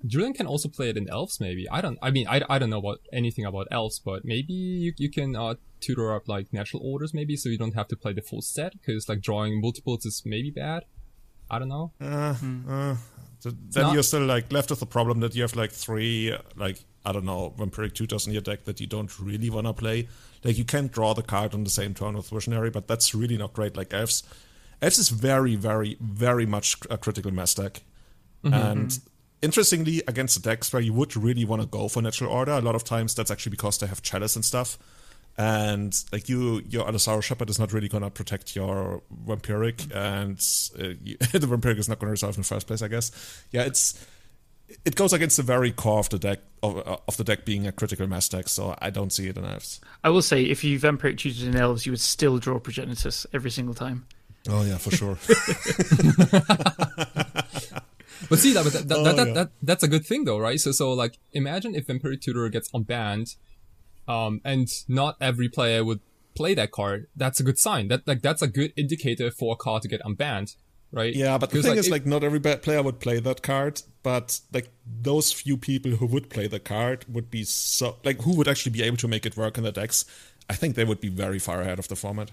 Julian can also play it in Elves. Maybe I don't know about anything about Elves, but maybe you can tutor up like natural orders, maybe, so you don't have to play the full set, because like drawing multiples is maybe bad. I don't know. Then you're still like left with the problem that you have like 3 like I don't know Vampiric Tutors in your deck that you don't really want to play. Like you can't draw the card on the same turn with Visionary, but that's really not great. Like Elves is very very very much a critical mass deck. And interestingly, against the decks where you would really want to go for Natural Order, a lot of times that's actually because they have Chalice and stuff. And like your Allosaurus Shepherd is not really going to protect your Vampiric, and the Vampiric is not going to resolve in the first place, I guess. Yeah, it goes against the very core of the deck, of the deck being a critical mass deck, so I don't see it in Elves. I will say, if you Vampiric tutored in Elves, you would still draw Progenitus every single time. Oh yeah, for sure. But see, that's a good thing though, right? So like, imagine if Vampiric Tutor gets unbanned, and not every player would play that card. That's a good sign. That's a good indicator for a card to get unbanned, right? Yeah, but the thing is, like, not every player would play that card, but like those few people who would play the card would be so like who would actually be able to make it work in the decks. I think they would be very far ahead of the format.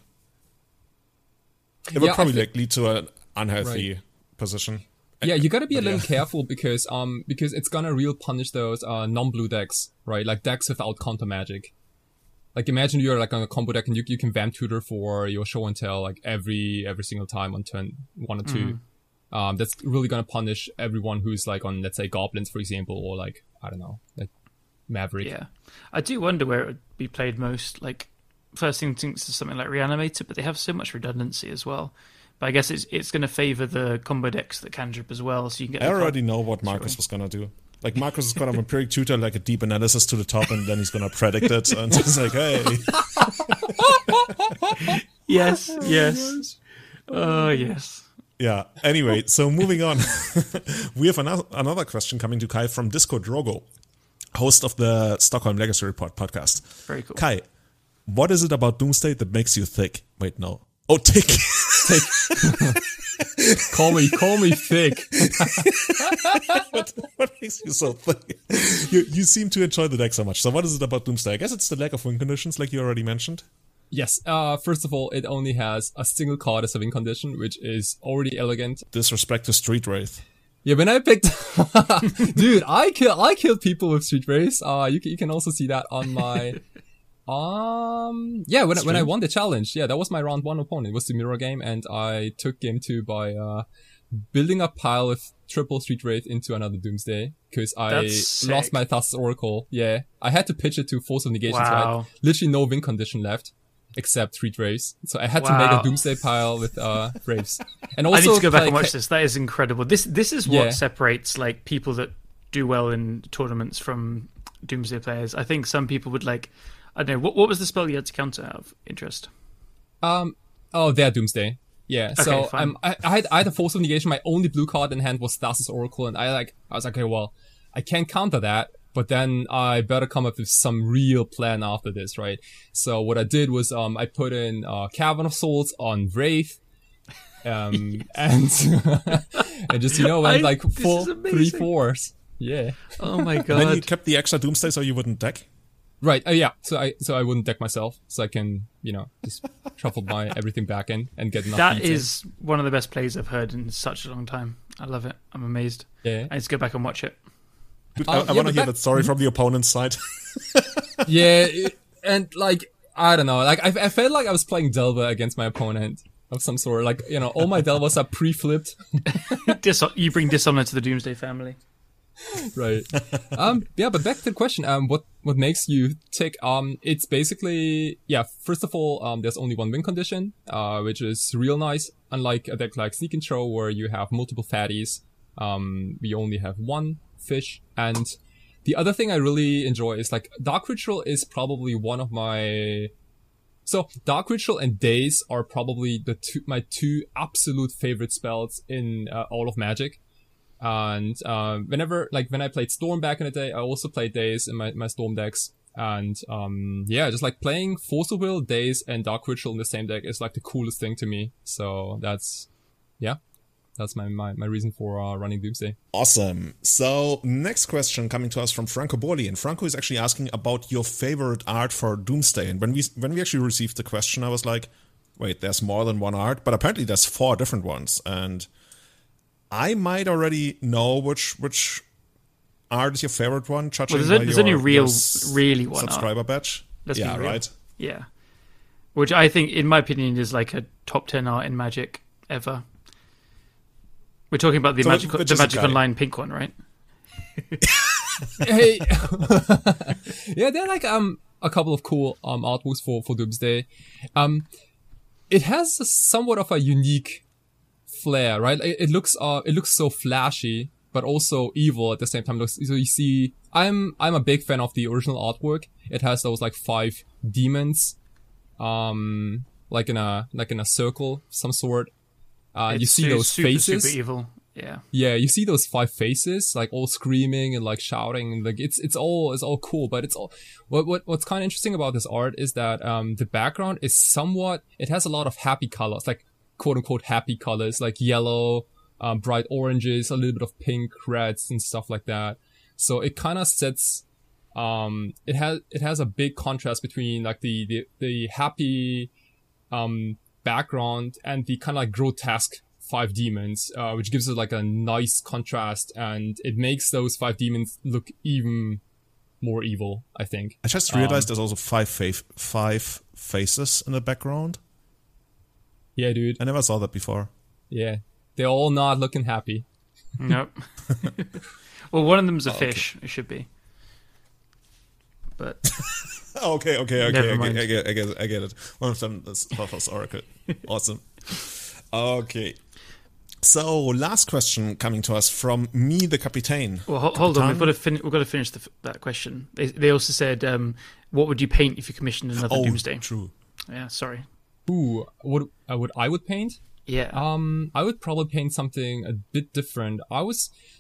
It would probably like lead to an unhealthy position. Yeah, you gotta be a little careful because it's gonna real punish those non-blue decks, right? Like decks without counter magic. Like imagine you're like on a combo deck and you can Vamp Tutor for your show and tell like every single time on turn 1 or 2. That's really gonna punish everyone who's like on, let's say, Goblins, for example, or like, I don't know, like Maverick. Yeah. I do wonder where it would be played most. Like first thing thinks is something like Reanimator, but they have so much redundancy as well. But I guess it's going to favour the combo decks that can drip as well, so you can get. I already know what Marcus was going to do. Like Marcus is going to Vampiric Tutor like a deep analysis to the top, and then he's going to predict it, and it's like, hey. Yes. Oh, yes. Yeah. Anyway, so moving on, we have another question coming to Kai from Disco Drogo, host of the Stockholm Legacy Report podcast. Very cool. Kai, what is it about Doomsday that makes you think? Wait, no. Oh, tick. Tick. call me thick. What makes you so thick? You seem to enjoy the deck so much. So what is it about Doomsday? I guess it's the lack of win conditions, like you already mentioned. Yes. First of all, it only has a single card as a win condition, which is already elegant. Disrespect to Street Wraith. Yeah, when I picked, dude, I killed people with Street Wraith. You can also see that on my, when I won the challenge. Yeah, that was my round 1 opponent. It was the mirror game, and I took game 2 by building a pile of triple Street Wraith into another Doomsday because I lost my Thassa's Oracle. Yeah, I had to pitch it to Force of Negation, so I had literally no win condition left. Except 3 Wraiths. So I had to make a Doomsday pile with Wraiths. And also, I need to go back and watch this. That is incredible. This is what separates like people that do well in tournaments from Doomsday players. I think some people would like, I don't know, what was the spell you had to counter out of interest? They're Doomsday. Yeah. Okay, so fine. I had a Force of Negation. My only blue card in hand was Thassa's Oracle, and I was like, okay, well, I can't counter that. But then I better come up with some real plan after this, right? So what I did was I put in Cavern of Souls on Wraith, and and just went like full 3/4. Yeah. Oh my god. And then you kept the extra Doomsday so you wouldn't deck. Right. Yeah. So I wouldn't deck myself, so I can just shuffle my everything back in and get enough. That is one of the best plays I've heard in such a long time. I love it. I'm amazed. Yeah. I need to go back and watch it. Dude, I want to hear that story from the opponent's side. Yeah, and like, I don't know, like I felt like I was playing Delver against my opponent of some sort. Like, all my Delvers are pre-flipped. You bring dishonor to the Doomsday family. Right. But back to the question, what makes you tick? It's basically, first of all, there's only one win condition, which is real nice. Unlike a deck like Sneak and Throw where you have multiple fatties, we only have one fish. And the other thing I really enjoy is like Dark Ritual is probably one of my, so Dark Ritual and Daze are probably my two absolute favorite spells in all of Magic. And when I played Storm back in the day, I also played Daze in my Storm decks. And just like playing Force of Will, Daze, and Dark Ritual in the same deck is like the coolest thing to me. So that's my reason for running Doomsday. Awesome. So next question coming to us from Franco Borli, and Franco is actually asking about your favorite art for Doomsday. And when we actually received the question, I was like, wait, there's more than one art, but apparently there's 4 different ones. And I might already know which art is your favorite one, judging by there's only really one subscriber art. Badge. Let's yeah, be real. right. Yeah, which I think, in my opinion, is like a top 10 art in Magic ever. We're talking about the Magic Online pink one, right? Hey, yeah, they're like a couple of cool artworks for Doomsday. It has somewhat of a unique flair, right? It looks so flashy, but also evil at the same time. So you see, I'm a big fan of the original artwork. It has those like 5 demons, like in a circle of some sort. You see those faces. Super evil. Yeah. Yeah, you see those 5 faces, like all screaming and like shouting, and like it's all cool. But it's all what's kind of interesting about this art is that the background is somewhat. It has a lot of happy colors, like quote unquote happy colors, like yellow, bright oranges, a little bit of pink, reds, and stuff like that. So it kind of sets. It has a big contrast between like the happy background and the kind of like grotesque 5 demons, which gives it like a nice contrast, and it makes those 5 demons look even more evil, I think. I just realized there's also 5 faces in the background. Yeah, dude. I never saw that before. Yeah. They're all not looking happy. Nope. Well, one of them's a fish. Okay. It should be. But okay. Never mind. I get it. One of them is Thassa's Oracle. Awesome. Okay. So last question coming to us from me, the Captain. Well, hold on. We've got to finish that question. They also said, what would you paint if you commissioned another Doomsday? True. Yeah. Sorry. Ooh, what I would paint? Yeah. I would probably paint something a bit different.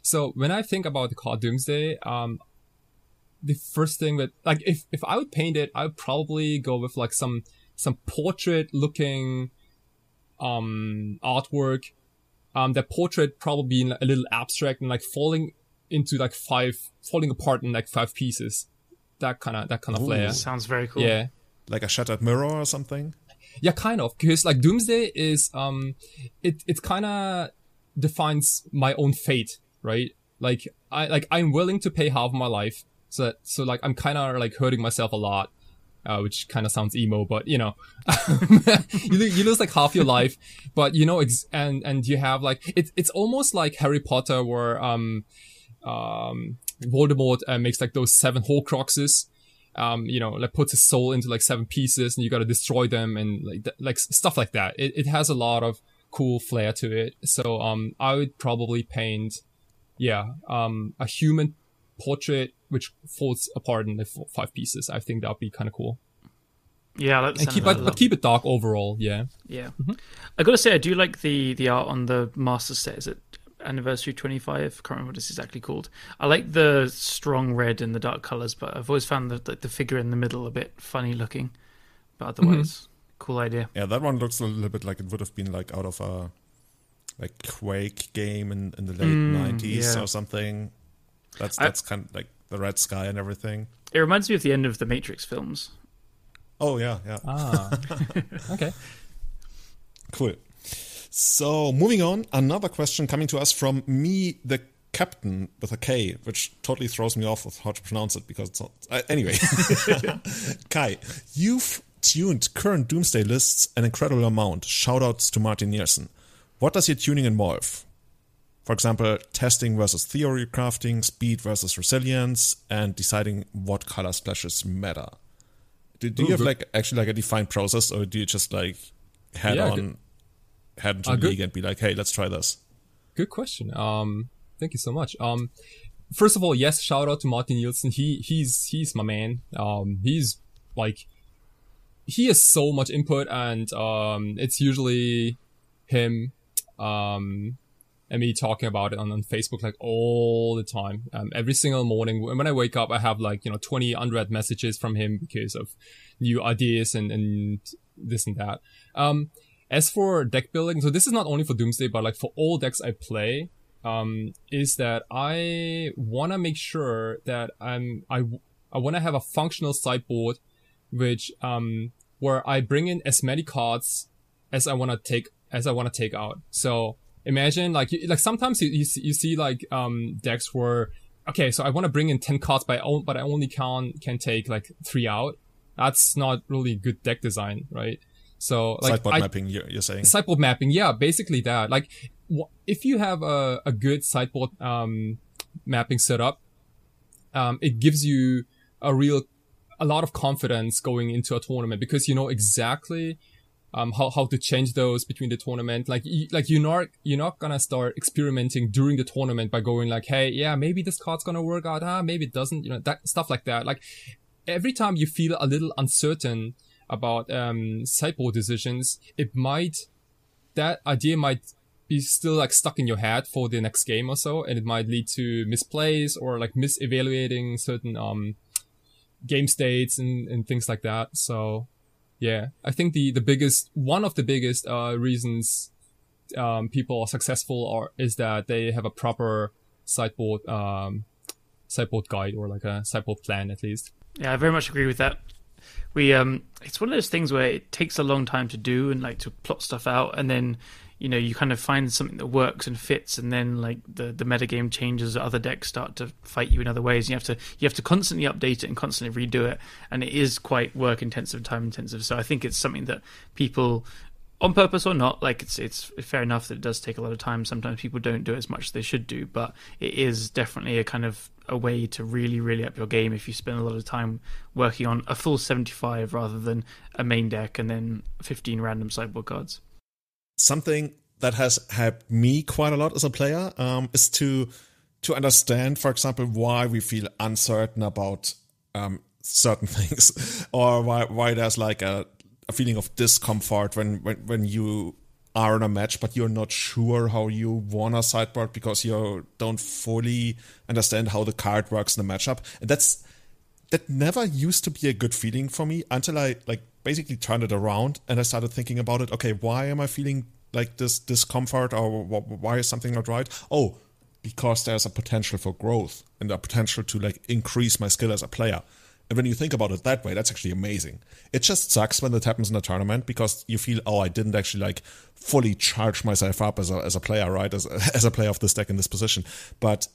So when I think about the card Doomsday, the first thing that, like, if I would paint it, I would probably go with like some portrait looking artwork, that portrait probably being a little abstract and like falling apart in like 5 pieces. That kind of flair. Sounds very cool. Yeah. Like a shattered mirror or something? Yeah, kind of. Because like Doomsday is, it kind of defines my own fate, right? I'm willing to pay half of my life. So like I'm kind of like hurting myself a lot, which kind of sounds emo, but you know, you lose like half your life, but you know, and you have like, it's almost like Harry Potter where, Voldemort makes like those 7 Horcruxes, you know, like puts his soul into like 7 pieces and you got to destroy them and like stuff like that. It has a lot of cool flair to it. So, I would probably paint, a human portrait which falls apart in like 5 pieces. I think that would be kind of cool. Yeah, I like the and sound of that. but keep it dark overall. Yeah. Yeah. Mm-hmm. I gotta say, I do like the art on the master set. Is it Anniversary 25? I can't remember what it's exactly called. I like the strong red and the dark colors, but I've always found the figure in the middle a bit funny looking. But otherwise, cool idea. Yeah, that one looks a little bit like it would have been like out of a like Quake game in the late 90s or something. That's kind of like the red sky and everything. It reminds me of the end of the Matrix films. Oh yeah. Okay. Cool. So moving on, another question coming to us from me, the captain with a K, which totally throws me off with how to pronounce it because it's not. Anyway, Kai, you've tuned current Doomsday lists an incredible amount. Shoutouts to Martin Nielsen. What does your tuning involve? For example, testing versus theory crafting, speed versus resilience, and deciding what color splashes matter. Do you have like a defined process, or do you just like head into the league and be like, hey, let's try this? Good question. Thank you so much. First of all, yes, shout out to Martin Nielsen. He's my man. He's like, he has so much input, and it's usually him and me talking about it on Facebook like all the time. Every single morning when I wake up, I have like, 20 unread messages from him because of new ideas and this and that. As for deck building, so this is not only for Doomsday, but like for all decks I play, is that I want to make sure that I want to have a functional sideboard, which, where I bring in as many cards as I want to take out. So imagine like sometimes you see like, decks where, okay, so I want to bring in 10 cards, but I only can take like 3 out. That's not really good deck design, right? So like sideboard mapping, you're saying? Sideboard mapping, yeah, basically that. Like, if you have a good sideboard mapping setup, it gives you a lot of confidence going into a tournament because you know exactly how to change those between the tournament. Like you're not gonna start experimenting during the tournament by going like, hey, yeah, maybe this card's gonna work out, maybe it doesn't, that stuff like that. Like every time you feel a little uncertain about sideboard decisions, that idea might be still like stuck in your head for the next game or so, and it might lead to misplays or like misevaluating certain game states and things like that. So yeah, I think one of the biggest reasons people are successful is that they have a proper sideboard guide or like a sideboard plan at least. Yeah, I very much agree with that. It's one of those things where it takes a long time to do and like to plot stuff out, and then you kind of find something that works and fits, and then like the metagame changes, other decks start to fight you in other ways, and you have to constantly update it and constantly redo it, and it is quite work intensive, time intensive. So I think it's something that people, on purpose or not, like it's fair enough that it does take a lot of time. Sometimes people don't do it as much as they should do, but it is definitely a way to really, really up your game if you spend a lot of time working on a full 75 rather than a main deck and then 15 random sideboard cards. Something that has helped me quite a lot as a player is to understand, for example, why we feel uncertain about certain things, or why there's like a feeling of discomfort when you are in a match, but you're not sure how you want a sideboard because you don't fully understand how the card works in the matchup. And that never used to be a good feeling for me until I like basically turned it around, and I started thinking about it. Okay, why am I feeling like this discomfort, or why is something not right? Oh, because there's a potential for growth and a potential to like increase my skill as a player. And when you think about it that way, that's actually amazing. It just sucks when that happens in a tournament, because you feel, oh, I didn't actually like fully charge myself up as a player, right? As a player of this deck in this position. But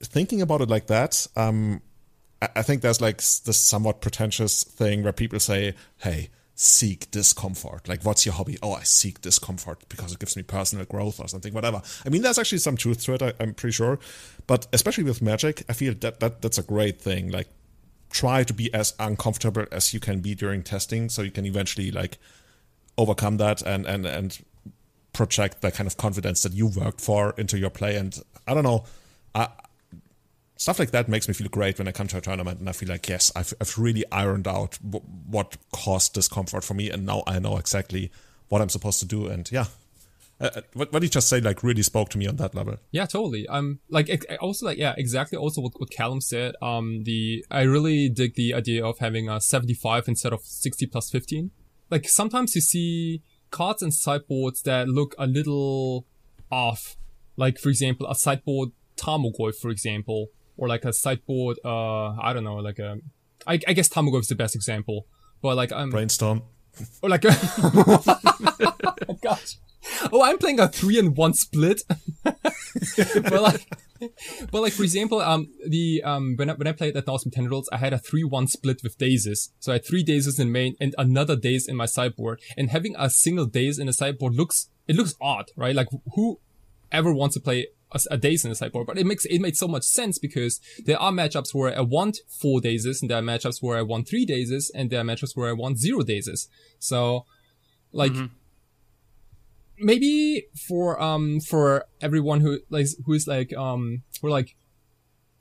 thinking about it like that, I think there's like this somewhat pretentious thing where people say, hey, seek discomfort. Like, what's your hobby? Oh, I seek discomfort because it gives me personal growth or something, whatever. I mean, there's actually some truth to it, I'm pretty sure. But especially with Magic, I feel that's a great thing. Like, try to be as uncomfortable as you can be during testing, so you can eventually like overcome that and project that kind of confidence that you worked for into your play. And I don't know, stuff like that makes me feel great when I come to a tournament and I feel like, yes, I've really ironed out what caused discomfort for me, and now I know exactly what I'm supposed to do. And yeah, what you just said like really spoke to me on that level. Yeah, totally. Exactly. Also, what Callum said. I really dig the idea of having a 75 instead of 60 plus 15. Like, sometimes you see cards and sideboards that look a little off. Like, for example, a sideboard Tarmogoyf, for example, or like a sideboard. I don't know. Like I guess Tarmogoyf is the best example. But like Brainstorm. Or like gosh. Oh, I'm playing a 3-1 split. but like for example, when I played at Thousand Tendrils, I had a 3-1 split with dazes. So I had 3 dazes in main and another daze in my sideboard. And having a single daze in a sideboard looks odd, right? Like, who ever wants to play a daze in a sideboard? But it made so much sense, because there are matchups where I want 4 dazes, and there are matchups where I want 3 dazes, and there are matchups where I want 0 dazes. So, like. Mm-hmm. Maybe for everyone who is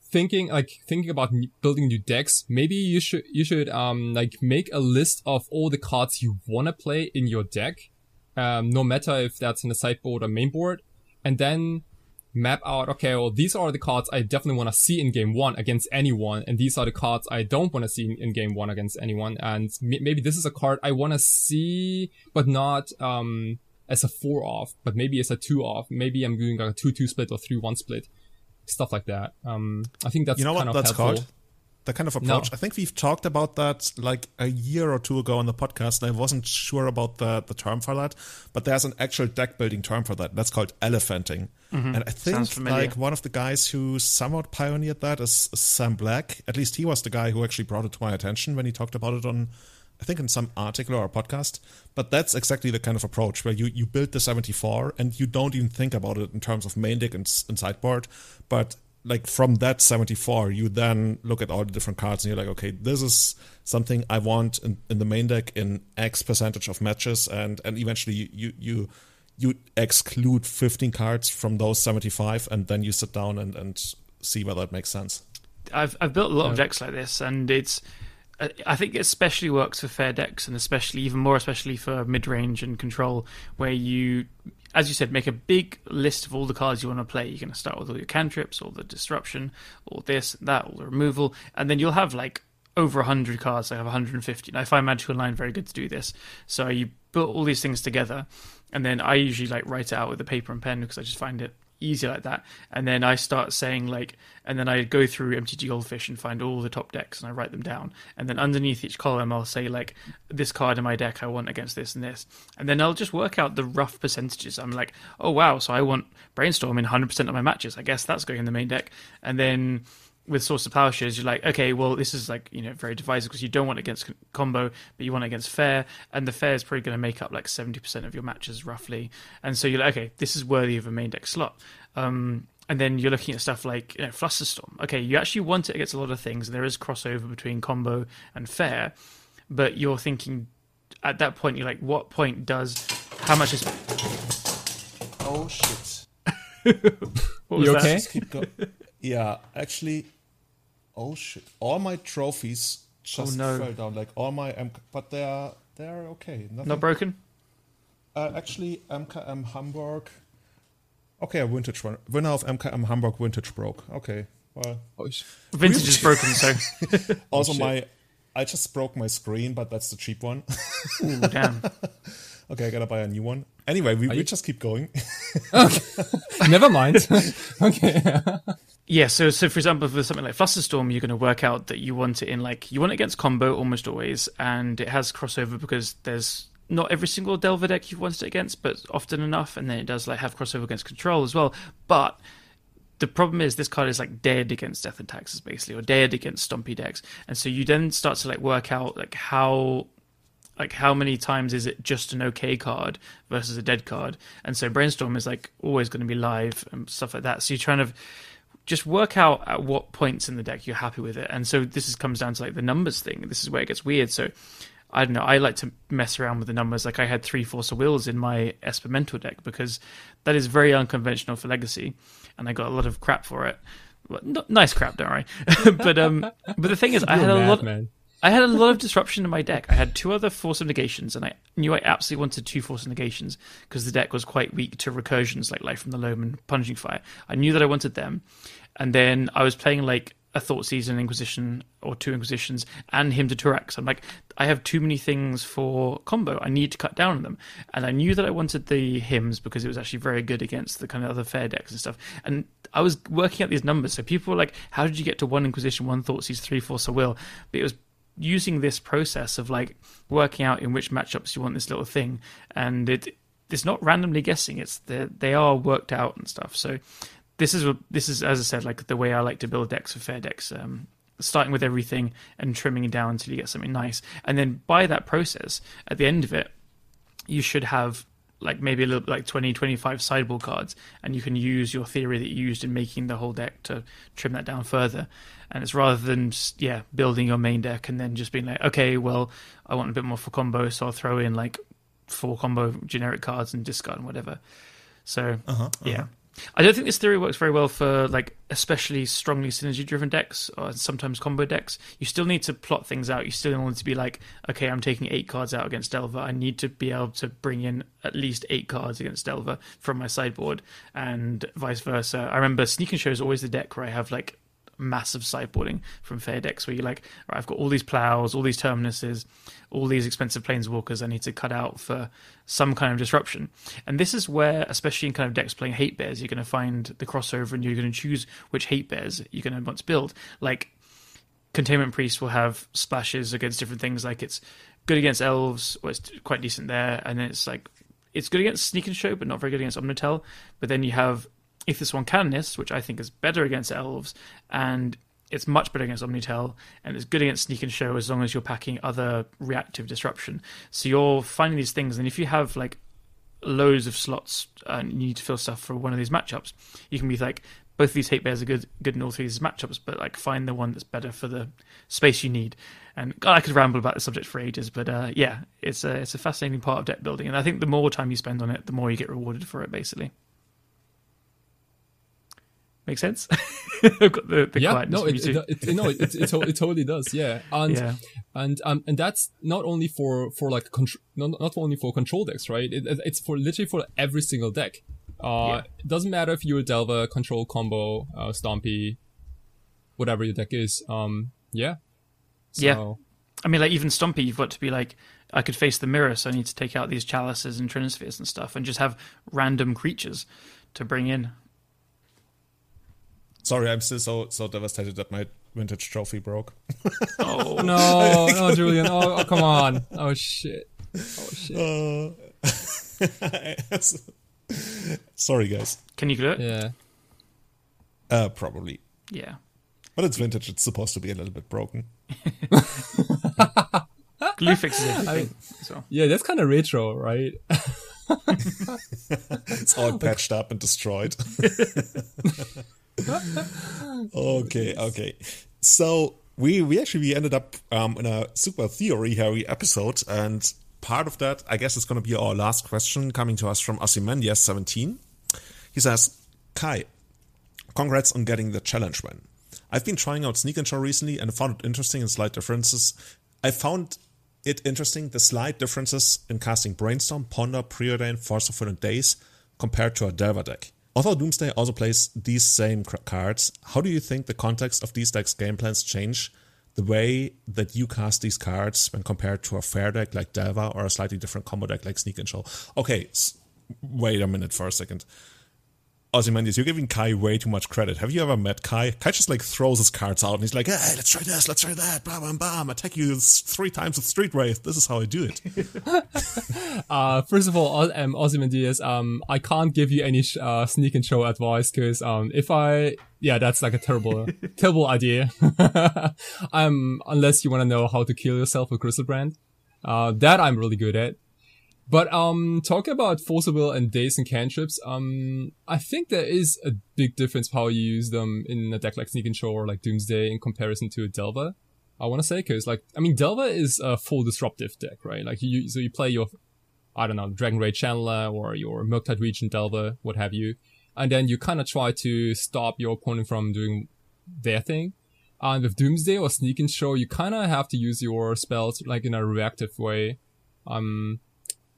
thinking about building new decks, maybe you should like make a list of all the cards you want to play in your deck, no matter if that's in the sideboard or main board, and then map out, okay, well, these are the cards I definitely want to see in game 1 against anyone, and these are the cards I don't want to see in game 1 against anyone, and maybe this is a card I want to see, but not as a 4-off, but maybe as a 2-off. Maybe I'm doing like a 2-2 split or 3-1 split. Stuff like that. I think that's kind of that's helpful. Called? That kind of approach. No. I think we've talked about that like a year or two ago on the podcast, and I wasn't sure about the term for that, but there's an actual deck building term for that. That's called elephanting. Mm-hmm. And I think like one of the guys who somewhat pioneered that is Sam Black. At least he was the guy who actually brought it to my attention when he talked about it on, I think, in some article or a podcast. But that's exactly the kind of approach where you build the 74 and you don't even think about it in terms of main deck and sideboard. But like from that 74, you then look at all the different cards and you're like, okay, this is something I want in the main deck in X percentage of matches. And eventually you exclude 15 cards from those 75, and then you sit down and see whether it makes sense. I've built a lot of decks like this, and I think it especially works for fair decks, and especially for mid-range and control, where you, as you said, make a big list of all the cards you want to play. You're going to start with all your cantrips, all the disruption, all this, that, all the removal, and then you'll have like over 100 cards. I have 150. And I find Magic Online very good to do this. So you put all these things together, and then I usually like write it out with a paper and pen because I just find it easy like that. And then I start saying like, and then I go through MTG Goldfish and find all the top decks and I write them down, and then underneath each column I'll say like, this card in my deck I want against this and this, and then I'll just work out the rough percentages. I'm like, oh wow, so I want Brainstorm in 100% of my matches, I guess that's going in the main deck. And then with Source of Plowshares, you're like, okay, well, this is like, very divisive because you don't want it against combo, but you want it against fair, and the fair is probably going to make up like 70% of your matches roughly. And so you're like, okay, this is worthy of a main deck slot. And then you're looking at stuff like Flusterstorm. Okay, you actually want it against a lot of things, and there is crossover between combo and fair, but you're thinking at that point, you're like, how much is... Oh, shit. What was you that? okay? Just keep going. Yeah, actually... Oh shit! All my trophies just fell down. Like all my but they're okay. Nothing. Not broken. Actually, MKM Hamburg. Okay, a vintage one. Winner of MKM Hamburg vintage broke. Okay, well, vintage is broken. So also I just broke my screen, but that's the cheap one. Ooh, damn. Okay, I gotta buy a new one. Anyway, we just keep going. Okay. Never mind. Okay. Yeah, so for example, for something like Flusterstorm, you're going to work out that you want it in, like, you want it against combo almost always, and it has crossover because there's not every single Delver deck you've wanted it against, but often enough, and then it does like have crossover against control as well. But the problem is this card is like dead against Death and Taxes, basically, or dead against Stompy decks, and so you then start to like work out like how many times is it just an okay card versus a dead card, and so Brainstorm is like always going to be live and stuff like that. So you're trying to just work out at what points in the deck you're happy with it. And so comes down to like the numbers thing. This is where it gets weird. So I don't know, I like to mess around with the numbers. Like I had 3 Force of Wills in my Esperimental deck because that is very unconventional for Legacy, and I got a lot of crap for it. Well, nice crap, don't worry. but the thing is, I had a lot of disruption in my deck. I had 2 other Force of Negations, and I knew I absolutely wanted 2 Force of Negations because the deck was quite weak to recursions like Life from the Loam and Punishing Fire. I knew that I wanted them. And then I was playing like a Thoughtseize and Inquisition or 2 Inquisitions and Hymn to Turax. I'm like, I have too many things for combo. I need to cut down on them. And I knew that I wanted the Hymns because it was actually very good against the kind of other fair decks and stuff. And I was working out these numbers. So people were like, how did you get to 1 Inquisition, 1 Thoughtseize, 3 Force of Will? But it was using this process of like working out in which matchups you want this little thing. And it's not randomly guessing. They are worked out and stuff. So This is, as I said, like the way I like to build decks for fair decks, starting with everything and trimming it down until you get something nice. And then by that process, at the end of it, you should have like maybe a little like 20, 25 sideboard cards, and you can use your theory that you used in making the whole deck to trim that down further. And it's rather than building your main deck and then just being like, okay, well, I want a bit more for combo, so I'll throw in like 4 combo generic cards and discard and whatever. So yeah. I don't think this theory works very well for like especially strongly synergy-driven decks or sometimes combo decks. You still need to plot things out. You still need to be like, okay, I'm taking 8 cards out against Delver. I need to be able to bring in at least 8 cards against Delver from my sideboard, and vice versa. I remember Sneak and Show is always the deck where I have like massive sideboarding from fair decks where you're like, right, I've got all these plows, all these terminuses, all these expensive planeswalkers I need to cut out for some kind of disruption. And this is where, especially in kind of decks playing hate bears, you're going to find the crossover, and you're going to choose which hate bears you're going to want to build. Like Containment Priest will have splashes against different things, like it's good against elves, or it's quite decent there, and then it's like it's good against Sneak and Show but not very good against Omnitel. But then you have Aethys One Canonist, which I think is better against elves, and it's much better against Omnitel, and it's good against Sneak and Show as long as you're packing other reactive disruption. So you're finding these things, and if you have like loads of slots and you need to fill stuff for one of these matchups, you can be like, both these hate bears are good in all 3 of these matchups, but like find the one that's better for the space you need. And God, I could ramble about this subject for ages, but it's a fascinating part of deck building, and I think the more time you spend on it, the more you get rewarded for it, basically. Make sense? I've got the quietness. It totally does. Yeah, and that's not only for like not only for control decks, right? It's for literally for every single deck. It doesn't matter if you're a Delver, control, combo, Stompy, whatever your deck is. Yeah. I mean, like even Stompy, you've got to be like, I could face the mirror, so I need to take out these chalices and trinispheres and stuff, and just have random creatures to bring in. Sorry, I'm still so devastated that my vintage trophy broke. Oh no, Julian! Oh, come on! Oh shit! Sorry, guys. Can you do it? Yeah. Probably. Yeah. But it's vintage. It's supposed to be a little bit broken. Glue fixes everything. So. Yeah, that's kind of retro, right? It's all patched up and destroyed. Okay. So we actually ended up in a super theory heavy episode, and part of that, I guess, is going to be our last question coming to us from Ozymandias17. He says, Kai, congrats on getting the challenge win. I've been trying out Sneak and Show recently and found it interesting in slight differences. I found it interesting, the slight differences in casting Brainstorm, Ponder, Preordain, Force of Will, and Daze compared to a Delver deck. Although Doomsday also plays these same cards, how do you think the context of these decks' game plans change the way that you cast these cards when compared to a fair deck like Delva or a slightly different combo deck like Sneak and Show. Okay, wait a minute for a second. Ozymandias, you're giving Kai way too much credit. Have you ever met Kai? Kai just like throws his cards out and he's like, hey, let's try this, let's try that, bam, bam, bam, attack you 3 times with Street Wraith. This is how I do it. First of all, Ozymandias, I can't give you any Sneak and Show advice because that's like a terrible idea. Unless you want to know how to kill yourself with Griselbrand. That I'm really good at. But talking about Force of Will and Daze and cantrips, I think there is a big difference how you use them in a deck like Sneak and Show or like Doomsday in comparison to a Delver. I want to say, because Delver is a full disruptive deck, right? Like you play your, I don't know, Dragon Raid Channeler or your Murktide Regent Delver, what have you, and then you kind of try to stop your opponent from doing their thing. And with Doomsday or Sneak and Show, you kind of have to use your spells like in a reactive way.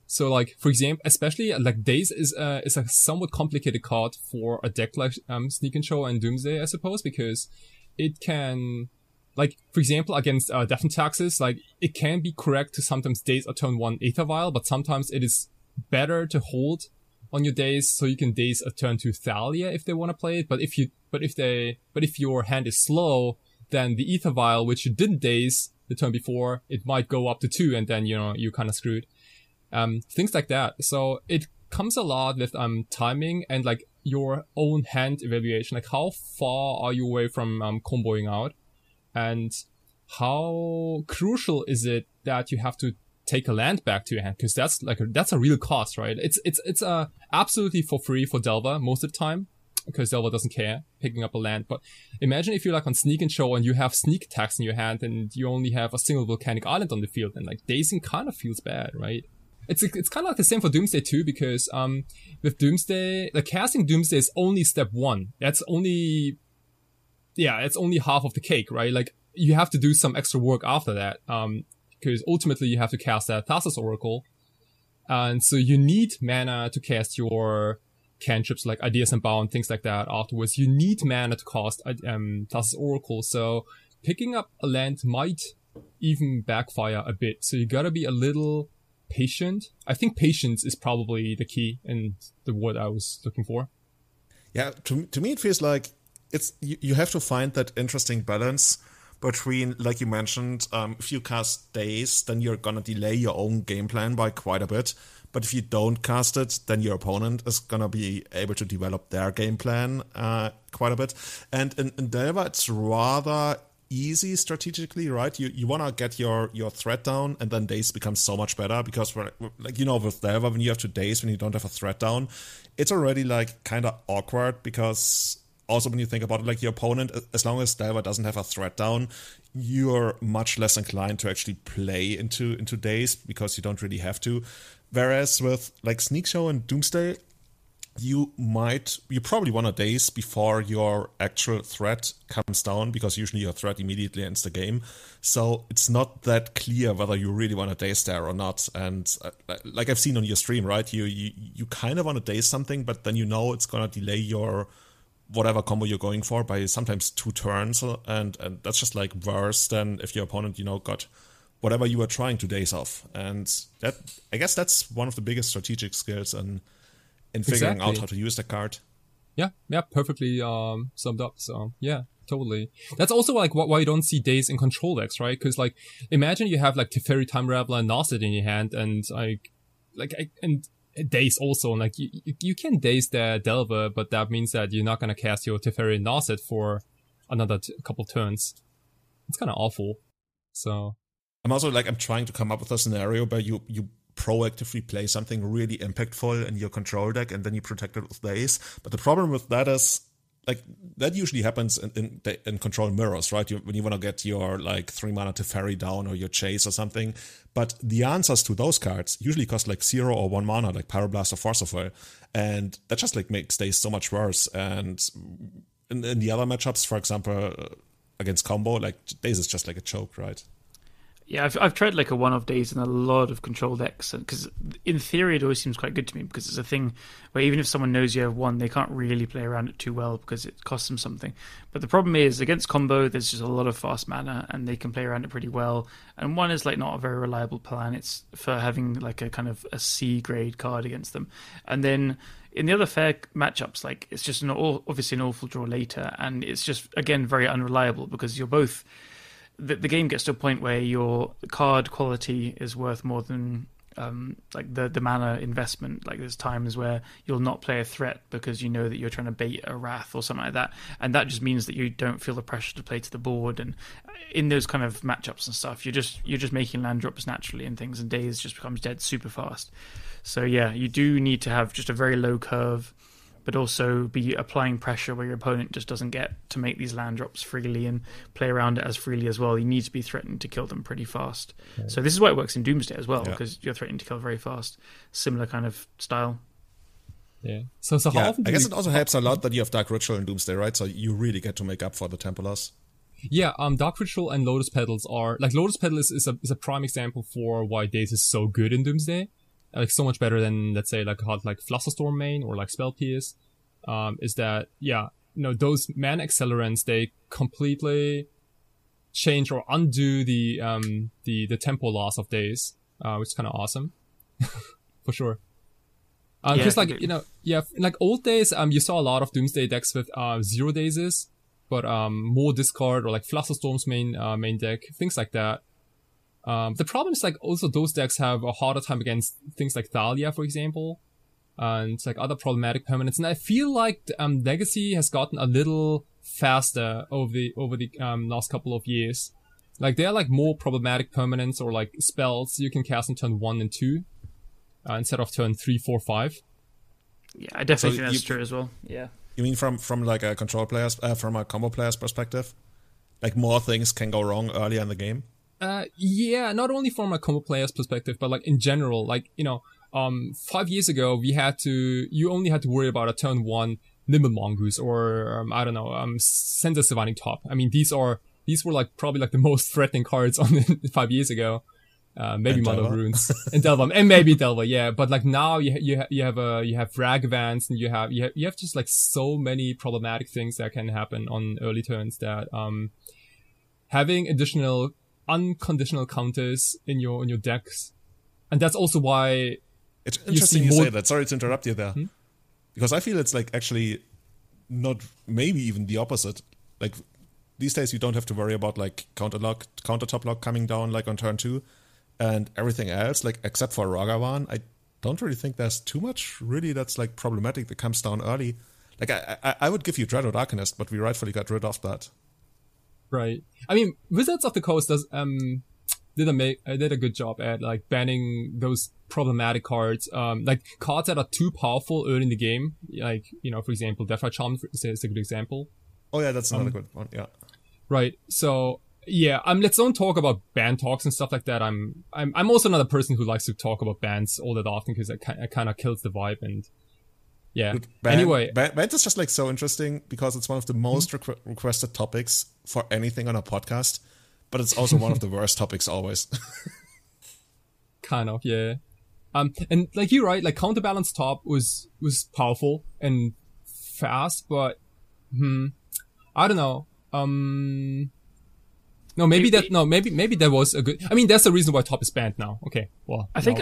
So like, for example, especially like Daze is a somewhat complicated card for a deck like Sneak and Show and Doomsday, I suppose, because it can, like, for example, against Death and Taxes, like, it can be correct to sometimes Daze a turn 1 Aether Vial, but sometimes it is better to hold on your Daze so you can Daze a turn 2 Thalia if they want to play it. But if your hand is slow, then the Aether Vial, which you didn't Daze the turn before, it might go up to 2 and then, you're kind of screwed. Things like that. So it comes a lot with timing and like your own hand evaluation. Like how far are you away from comboing out, and how crucial is it that you have to take a land back to your hand? Because that's a real cost, right? It's absolutely for free for Delver most of the time, because Delver doesn't care picking up a land. But imagine if you're like on Sneak and Show and you have sneak attacks in your hand and you only have a single volcanic island on the field, and like dazing kind of feels bad, right? It's kind of like the same for Doomsday too, because with Doomsday, like casting Doomsday is only step 1. It's only half of the cake, right? Like you have to do some extra work after that, because ultimately you have to cast that Thassa's Oracle, and so you need mana to cast your cantrips like Ideas and Bound, things like that. Afterwards, you need mana to cast Thassa's Oracle. So picking up a land might even backfire a bit. So you gotta be a little patient. I think patience is probably the key and the word I was looking for. Yeah, to me it feels like it's you have to find that interesting balance between, like you mentioned, if you cast Daze, then you're gonna delay your own game plan by quite a bit. But if you don't cast it, then your opponent is gonna be able to develop their game plan quite a bit. And in Delver, it's rather easy strategically, right? You want to get your threat down, and then Daze becomes so much better, because with Delver, when you have to Daze when you don't have a threat down, it's already like kind of awkward, because also when you think about it, like your opponent, as long as Delver doesn't have a threat down, you're much less inclined to actually play into Daze, because you don't really have to. Whereas with like Sneak Show and Doomsday, you probably want to Daze before your actual threat comes down, because usually your threat immediately ends the game. So it's not that clear whether you really want to Daze there or not. And like I've seen on your stream, right? You kind of want to Daze something, but then it's going to delay your whatever combo you're going for by sometimes 2 turns. And that's just like worse than if your opponent, got whatever you were trying to Daze off. And that, I guess that's one of the biggest strategic skills in figuring out how to use the card. Yeah, perfectly summed up. So yeah, totally. That's also like why you don't see Daze in control decks, right? Because like imagine you have like Teferi, Time Raveler, and Narset in your hand, and and Daze also, and like you can Daze the Delver, but that means that you're not gonna cast your Teferi and Narset for another couple turns. It's kind of awful. So I'm also I'm trying to come up with a scenario where you proactively play something really impactful in your control deck, and then you protect it with Daze. But the problem with that is, like, that usually happens in control mirrors, right? When you want to get your 3 mana Teferi down, or your Chase or something. But the answers to those cards usually cost 0 or 1 mana, like Pyroblast or Force of Will, and that just makes Daze so much worse. And in the other matchups, for example, against combo, Daze is just a choke, right? Yeah, I've tried like a one-off days in a lot of control decks, because in theory it always seems quite good to me, because it's a thing where even if someone knows you have one, they can't really play around it too well because it costs them something. But the problem is, against combo, there's just a lot of fast mana, and they can play around it pretty well. And one is like not a very reliable plan. It's for having like a kind of a C grade card against them. And then in the other fair matchups, like it's just obviously an awful draw later, and it's just again very unreliable because you're both. The game gets to a point where your card quality is worth more than like the mana investment. Like there's times where you'll not play a threat because you know that you're trying to bait a wrath or something like that, and that just means that you don't feel the pressure to play to the board. And in those kind of matchups and stuff, you're just making land drops naturally and things, and days just becomes dead super fast. So yeah, you do need to have just a very low curve, but also be applying pressure where your opponent just doesn't get to make these land drops freely and play around it as freely as well. You need to be threatened to kill them pretty fast. Yeah. So this is why it works in Doomsday as well, because you're threatened to kill very fast. Similar kind of style. Yeah. So how often I guess it also helps a lot that you have Dark Ritual in Doomsday, right? So you really get to make up for the tempo loss. Yeah, Dark Ritual and Lotus Petals are... Like, Lotus Petal is a prime example for why Daze is so good in Doomsday. Like, so much better than, let's say, like a hard like Flusterstorm main or like Spell Pierce. Is that, those mana accelerants, they completely change or undo the tempo loss of Daze, which is kind of awesome. For sure. Because like old days, you saw a lot of Doomsday decks with 0 Dazes, but more discard or like Flusterstorm's main deck, things like that. The problem is like also those decks have a harder time against things like Thalia, for example, and like other problematic permanents. And I feel like Legacy has gotten a little faster over the last couple of years. Like there are like more problematic permanents or like spells you can cast in turn 1 and 2 instead of turn 3, 4, 5. Yeah, I definitely think that's true as well. Yeah. You mean from like a control player's from a combo player's perspective? Like more things can go wrong earlier in the game? Yeah, not only from a combo player's perspective, but like in general, like, 5 years ago, you only had to worry about a turn 1 Nimble Mongoose or, Sensor Surviving Top. I mean, these were like probably like the most threatening cards on 5 years ago. Maybe and Mother Delver. of Runes and Delver, and maybe Delver, yeah. But like now you have Ragavans, and you have just like so many problematic things that can happen on early turns that having additional unconditional counters in your decks, and that's also why it's interesting you say that. Sorry to interrupt you there, because I feel it's like actually not, maybe even the opposite. Like these days you don't have to worry about like counter top lock coming down like on turn 2. And everything else, like except for Ragavan, I don't really think there's too much really that's like problematic that comes down early. Like I would give you Dread Arcanist, but we rightfully got rid of that. Right. I mean, Wizards of the Coast did a good job at like banning those problematic cards, like cards that are too powerful early in the game. Like for example, Deathfire Charm is a good example. Oh yeah, that's another good one. Yeah. Right. So. Yeah, let's don't talk about band talks and stuff like that. I'm also not a person who likes to talk about bands all that often because it kind of kills the vibe. And yeah, anyway, band is just like so interesting because it's one of the most requested topics for anything on a podcast, but it's also one of the worst topics always. Kind of, yeah. And like you're right, like Counterbalance Top was powerful and fast, but I don't know. No, maybe that was a good. I mean, that's the reason why Top is banned now. Okay, well, I think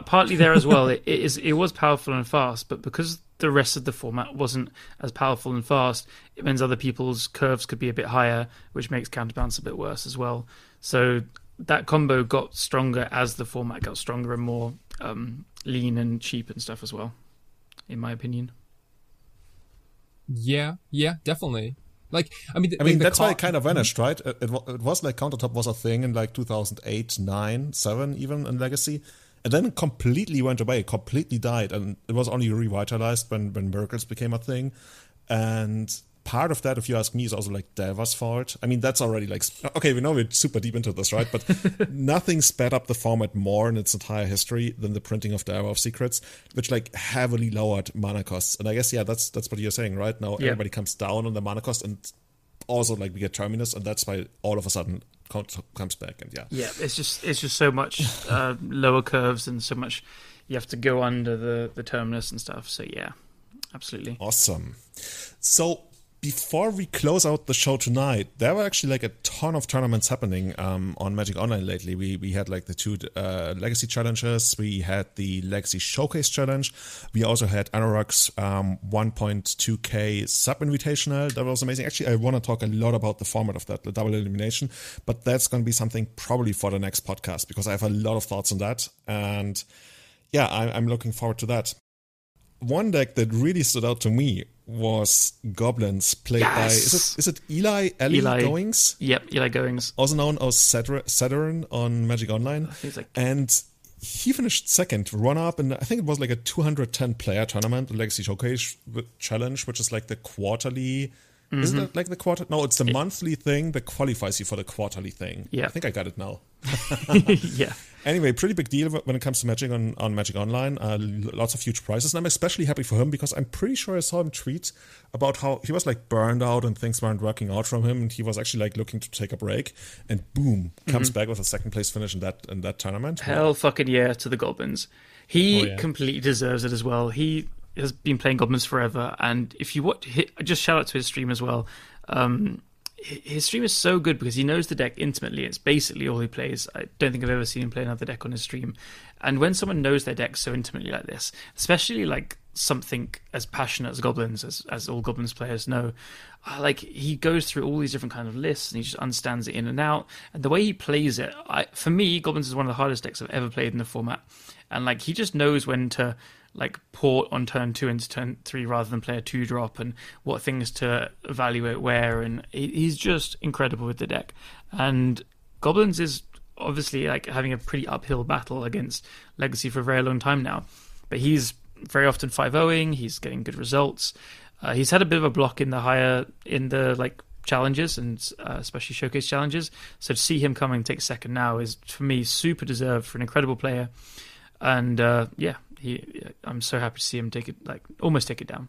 partly there as well. It was powerful and fast, but because the rest of the format wasn't as powerful and fast, it means other people's curves could be a bit higher, which makes counterbalance a bit worse as well. So that combo got stronger as the format got stronger and more lean and cheap and stuff as well, in my opinion. Yeah, definitely. Like, I mean, that's why it kind of vanished, right? It was like Countertop was a thing in like 2008, 9, 7 even in Legacy. And then it completely went away, completely died. And it was only revitalized when Miracles became a thing. And part of that, if you ask me, is also like Delver's fault. I mean, that's already like, okay, we know we're super deep into this, right? But nothing sped up the format more in its entire history than the printing of Delver of Secrets, which like heavily lowered mana costs. And I guess, yeah, that's what you're saying, right? Now everybody comes down on the mana cost, and also like we get Terminus, and that's why all of a sudden comes back. And yeah, it's just so much lower curves and so much you have to go under the Terminus and stuff. So yeah, absolutely awesome. So before we close out the show tonight, there were actually like a ton of tournaments happening on Magic Online lately. We had like the 2 Legacy challenges. We had the Legacy Showcase challenge. We also had Anorak's 1.2K sub invitational. That was amazing. Actually, I want to talk a lot about the format of that, the double elimination, but that's going to be something probably for the next podcast because I have a lot of thoughts on that. And yeah, I'm looking forward to that. One deck that really stood out to me was Goblins, played by is it Eli Goings? Yep, Eli Goings, also known as Saturn on Magic Online. And he finished second, run up, and I think it was like a 210 player tournament, the Legacy Showcase challenge, which is like the quarterly. Mm-hmm. Isn't it like the quarter? No, it's the monthly thing that qualifies you for the quarterly thing. Yeah, I think I got it now. Yeah. Anyway, pretty big deal when it comes to Magic on Magic Online. Lots of huge prizes, and I'm especially happy for him because I'm pretty sure I saw him tweet about how he was like burned out and things weren't working out from him, and he was actually like looking to take a break, and boom, comes back with a second place finish in that tournament. Hell fucking yeah to the Goblins. He completely deserves it as well. He has been playing Goblins forever, and if you watch, just shout out to his stream as well. His stream is so good because he knows the deck intimately. It's basically all he plays. I don't think I've ever seen him play another deck on his stream. And when someone knows their deck so intimately like this, especially like something as passionate as Goblins, as all Goblins players know, like he goes through all these different kind of lists and he just understands it in and out. And the way he plays it, for me, Goblins is one of the hardest decks I've ever played in the format. And like he just knows when to like port on turn 2 into turn 3 rather than play a 2-drop, and what things to evaluate where, and he's just incredible with the deck. And Goblins is obviously like having a pretty uphill battle against Legacy for a very long time now, but he's very often 5-0ing, he's getting good results. He's had a bit of a block in the like challenges, and especially showcase challenges, so to see him come and take second now is for me super deserved for an incredible player. And I'm so happy to see him almost take it down.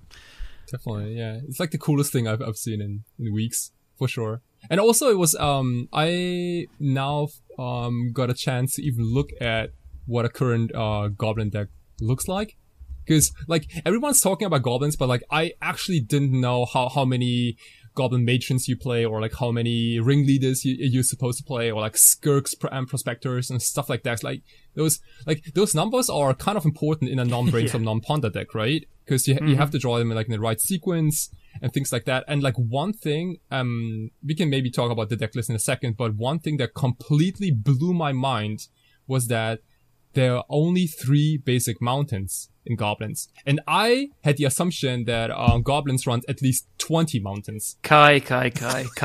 Definitely, yeah. It's like the coolest thing I've seen in weeks, for sure. And also it was, I now got a chance to even look at what a current Goblin deck looks like. Because, like, everyone's talking about Goblins, but, like, I actually didn't know how many Goblin Matrons you play, or, like, how many Ringleaders you're supposed to play, or, like, Skirks and Prospectors and stuff like that. Like, those numbers are kind of important in a non-brainstorm, non-ponder deck, right? Because you have to draw them in, like, in the right sequence and things like that. And, like, one thing, we can maybe talk about the deck list in a second, but one thing that completely blew my mind was that there are only 3 basic mountains in Goblins. And I had the assumption that Goblins runs at least 20 mountains. Kai.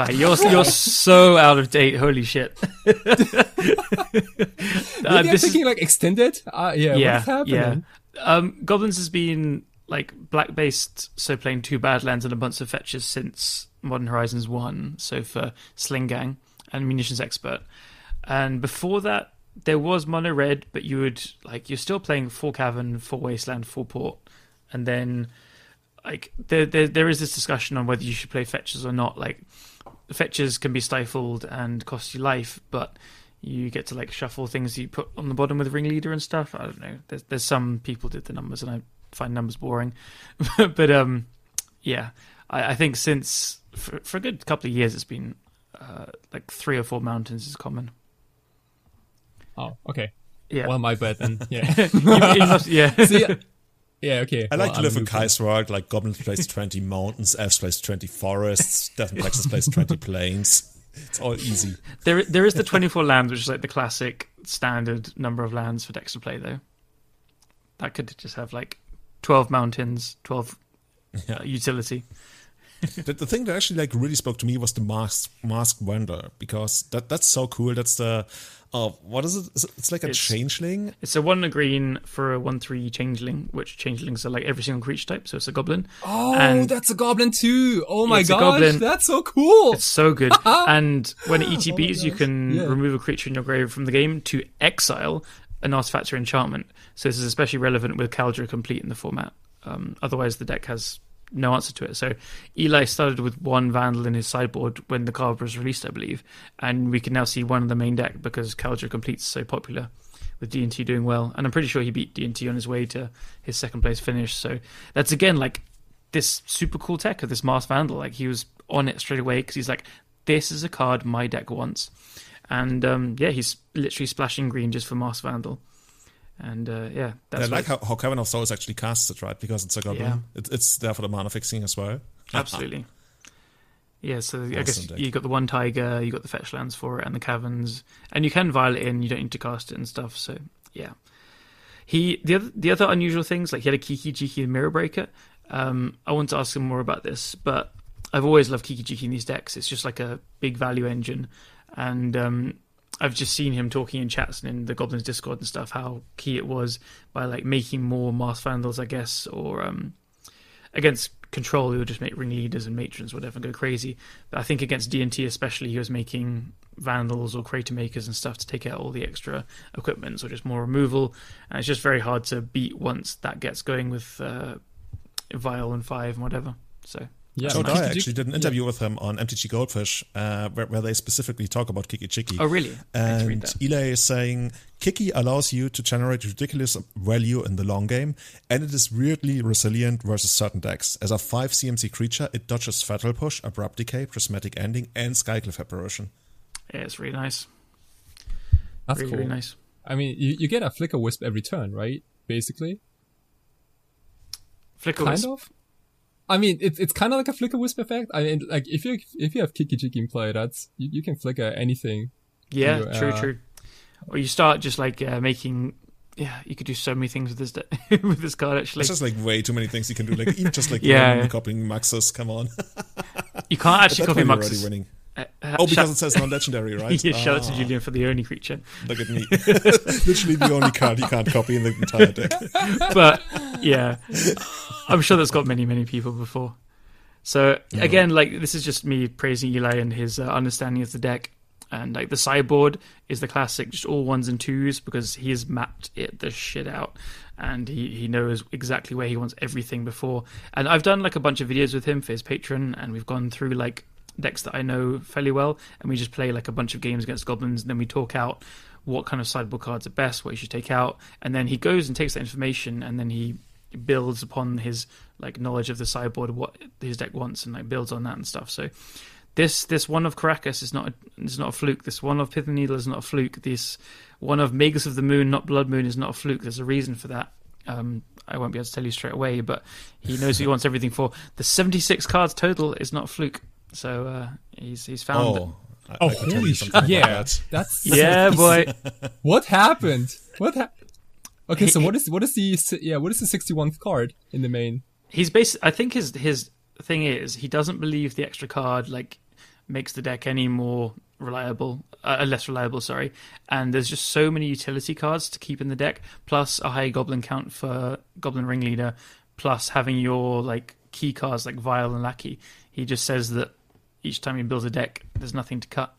You're so out of date. Holy shit. Maybe I'm thinking like extended? What's happening? Yeah. Goblins has been like black-based, so playing 2 Badlands and a bunch of fetches since Modern Horizons 1, so for Sling Gang and Munitions Expert. And before that, there was mono red, but you're still playing 4 Cavern, 4 Wasteland, 4 Port, and then like there is this discussion on whether you should play fetches or not. Like fetches can be stifled and cost you life, but you get to like shuffle things you put on the bottom with Ringleader and stuff. I don't know. There's some people did the numbers, and I find numbers boring, but I think since for a good couple of years it's been like 3 or 4 mountains is common. Oh, okay. Yeah. Well, my bad then. Yeah. Yeah. See, yeah, okay. I like to live in Kai's world. Like Goblins plays 20 mountains, Elves plays 20 forests, Devon Texas plays 20 plains. It's all easy. There is the 24 lands, which is like the classic standard number of lands for decks to play, though. That could just have like 12 mountains, 12 utility. The thing that actually like really spoke to me was the masked vendor, because that's so cool. That's the what is it? It's like a changeling. It's a 1 green for a 1/3 changeling, which changelings are like every single creature type, so it's a goblin. Oh, and that's a goblin too. Oh my gosh, that's so cool. It's so good. And when it ETBs, you can remove a creature in your grave from the game to exile an artifact or enchantment. So this is especially relevant with Caldra complete in the format. Otherwise, the deck has no answer to it. So Eli started with one Vandal in his sideboard when the card was released, I believe, and we can now see one in the main deck because Kaldra Complete's so popular, with D&T doing well, and I'm pretty sure he beat D&T on his way to his second place finish. So that's again like this super cool tech of this Masked Vandal. Like he was on it straight away because he's like, this is a card my deck wants, and he's literally splashing green just for Masked Vandal. And that's I like how Cavern of Souls actually casts it, right? Because it's a goblin. Yeah. It's there for the mana fixing as well. Absolutely. Yeah, so awesome I guess deck. you got the one Tiger, you got the fetch lands for it, and the caverns, and you can vial it in. You don't need to cast it and stuff. So yeah, the other unusual things, like he had a Kiki Jiki and Mirror Breaker. I want to ask him more about this, but I've always loved Kiki Jiki in these decks. It's just like a big value engine, and I've just seen him talking in chats and in the Goblins Discord and stuff, how key it was by like making more Masked Vandals, I guess, or against Control, he would just make Ringleaders and Matrons, whatever, and go crazy. But I think against D&T especially, he was making Vandals or Crater Makers and stuff to take out all the extra equipment, or just more removal. And it's just very hard to beat once that gets going with Vial and 5 and whatever. So yeah, so I actually did an interview with him on MTG Goldfish where they specifically talk about Kiki Chiki. Oh, really? And Eli is saying, Kiki allows you to generate ridiculous value in the long game, and it is weirdly resilient versus certain decks. As a 5 CMC creature, it dodges Fatal Push, Abrupt Decay, Prismatic Ending, and Skycliff Apparition. Yeah, it's really nice. That's really, cool. really nice. I mean, you get a Flicker Wisp every turn, right? Basically. Flicker Wisp? Kind of? I mean, it's kind of like a Flicker Wisp effect. I mean, like if you have Kiki Jiki in play, you can flicker anything. Yeah, true. Or you start just like making. Yeah, you could do so many things with this with this card. Actually, it's just like way too many things you can do. Like even just like copying Maxus. Come on, you can't actually copy Maxus. Already winning. Because it says non-legendary, right? Yeah, shout out to Julian for the only creature. Look at me. Literally the only card you can't copy in the entire deck. But, yeah. I'm sure that's got many, many people before. So, again, like, this is just me praising Eli and his understanding of the deck. And, like, the sideboard is the classic, just all 1s and 2s, because he has mapped the shit out. And he knows exactly where he wants everything before. And I've done, like, a bunch of videos with him for his Patreon, and we've gone through, like, decks that I know fairly well, and we just play like a bunch of games against goblins, and then we talk out what kind of sideboard cards are best, what you should take out, and then he goes and takes that information, and then he builds upon his like knowledge of the sideboard, what his deck wants, and like builds on that and stuff. So this one of Caracas is not a fluke. This one of Pith and Needle is not a fluke. This one of Magus of the Moon, not Blood Moon, is not a fluke. There's a reason for that. I won't be able to tell you straight away, but he knows what he wants everything for. The 76 cards total is not a fluke. So he's found it. Oh, holy shit! Yeah, that's yeah, boy. What happened? Okay, so what is the 61th card in the main? He's I think his thing is he doesn't believe the extra card like makes the deck any more reliable, less reliable. Sorry, and there's just so many utility cards to keep in the deck, plus a high goblin count for Goblin Ringleader, plus having your like key cards like Vial and Lackey. He just says that each time he builds a deck, there's nothing to cut.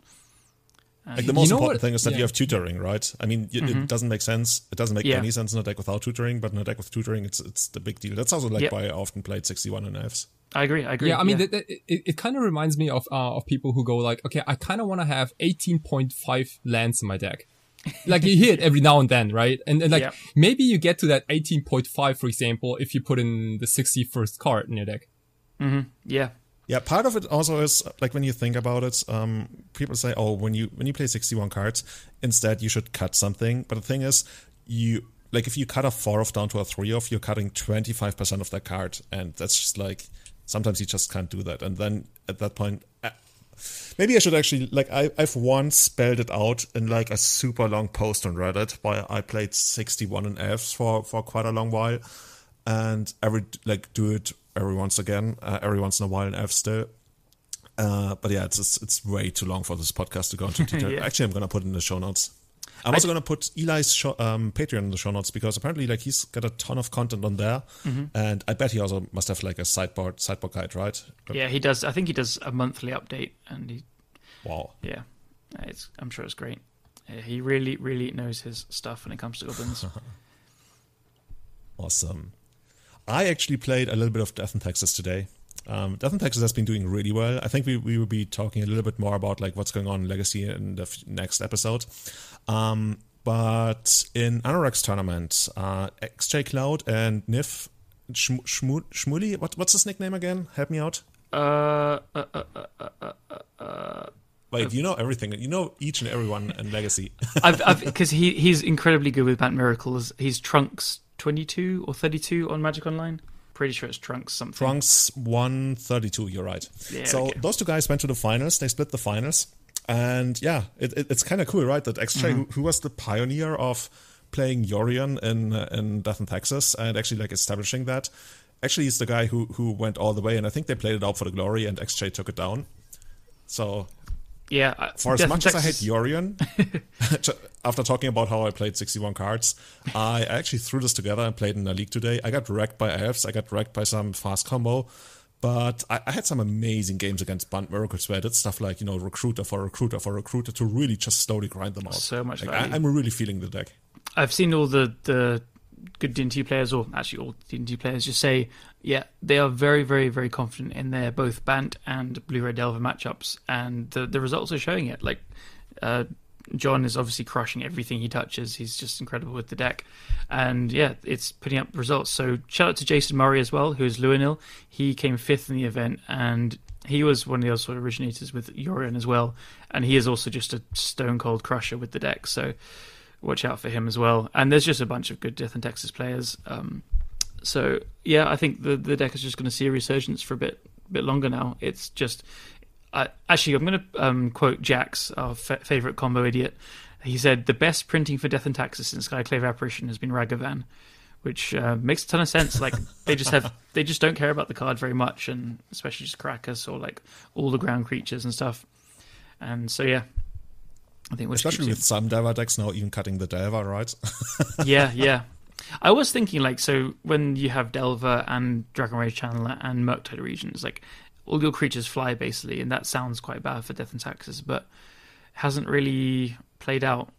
Like the most important thing is that you have tutoring, right? I mean, it doesn't make sense. It doesn't make any sense in a deck without tutoring, but in a deck with tutoring, it's the big deal. That's also like why I often played 61 and Fs. I agree. Yeah, I mean, it kind of reminds me of people who go like, okay, I kind of want to have 18.5 lands in my deck. Like you hear it every now and then, right? And like maybe you get to that 18.5, for example, if you put in the 61st card in your deck. Mm-hmm. Yeah. Yeah, part of it also is like when you think about it, people say, "Oh, when you play 61 cards, instead you should cut something." But the thing is, if you cut a 4 off down to a 3 off, you're cutting 25% of that card, and that's just like sometimes you just can't do that. And then at that point, maybe I should actually I've once spelled it out in like a super long post on Reddit why I played 61 and Fs for quite a long while, and do it every once in a while in F still. But yeah, it's way too long for this podcast to go into detail. Actually, I'm going to put it in the show notes. I'm also going to put Eli's Patreon in the show notes because apparently he's got a ton of content on there. Mm-hmm. And I bet he also must have like a sideboard guide, right? Yeah, he does. I think he does a monthly update. And wow. Yeah, I'm sure it's great. He really, really knows his stuff when it comes to goblins. Awesome. I actually played a little bit of Death in Texas today. Death in Texas has been doing really well. I think we will be talking a little bit more about like what's going on in Legacy in the next episode. But in Anorak's tournament, XJ Cloud and Nif Shmuli, what's his nickname again? Help me out. Wait, you know everything. You know each and every one in Legacy. Because he's incredibly good with Bant Miracles. He's Trunks 22 or 32 on Magic Online. Pretty sure it's Trunks something. Trunks 132, you're right. Yeah, so those two guys went to the finals. They split the finals. And yeah, it's kind of cool, right? That XJ, who was the pioneer of playing Yorion in Death in Texas and actually like establishing that, actually he's the guy who went all the way. And I think they played it out for the glory and XJ took it down. So... yeah, for as much as I hate Yorion, after talking about how I played 61 cards, I actually threw this together and played in a league today. I got wrecked by elves, I got wrecked by some fast combo, but I had some amazing games against Bant Miracles where I did stuff like, recruiter for recruiter for recruiter to really just slowly grind them out. So much like, value. I'm really feeling the deck. I've seen all the good D&T players, or actually all D&T players, just say, yeah, they are very, very, very confident in their both Bant and Blue-Red Delver matchups, and the results are showing it. Like, John is obviously crushing everything he touches. He's just incredible with the deck. And yeah, it's putting up results. So shout out to Jason Murray as well, who's Luanil. He came 5th in the event, and he was one of the other sort of originators with Yorion as well. And he is also just a stone-cold crusher with the deck. So watch out for him as well. And there's just a bunch of good Death in Texas players. So yeah, I think the deck is just going to see a resurgence for a bit longer now. It's just actually I'm going to quote Jax, our favorite combo idiot. He said the best printing for Death in Texas since Skyclave Apparition has been Ragavan, which makes a ton of sense. Like they just don't care about the card very much, and especially just Krakus or like all the ground creatures and stuff. And so yeah, I think especially with some Delver decks now even cutting the Delver, right? yeah. I was thinking, like, so when you have Delver and Dragon Rage Channeler and Murktide regions, like, all your creatures fly, basically, and that sounds quite bad for Death in Texas, but hasn't really played out.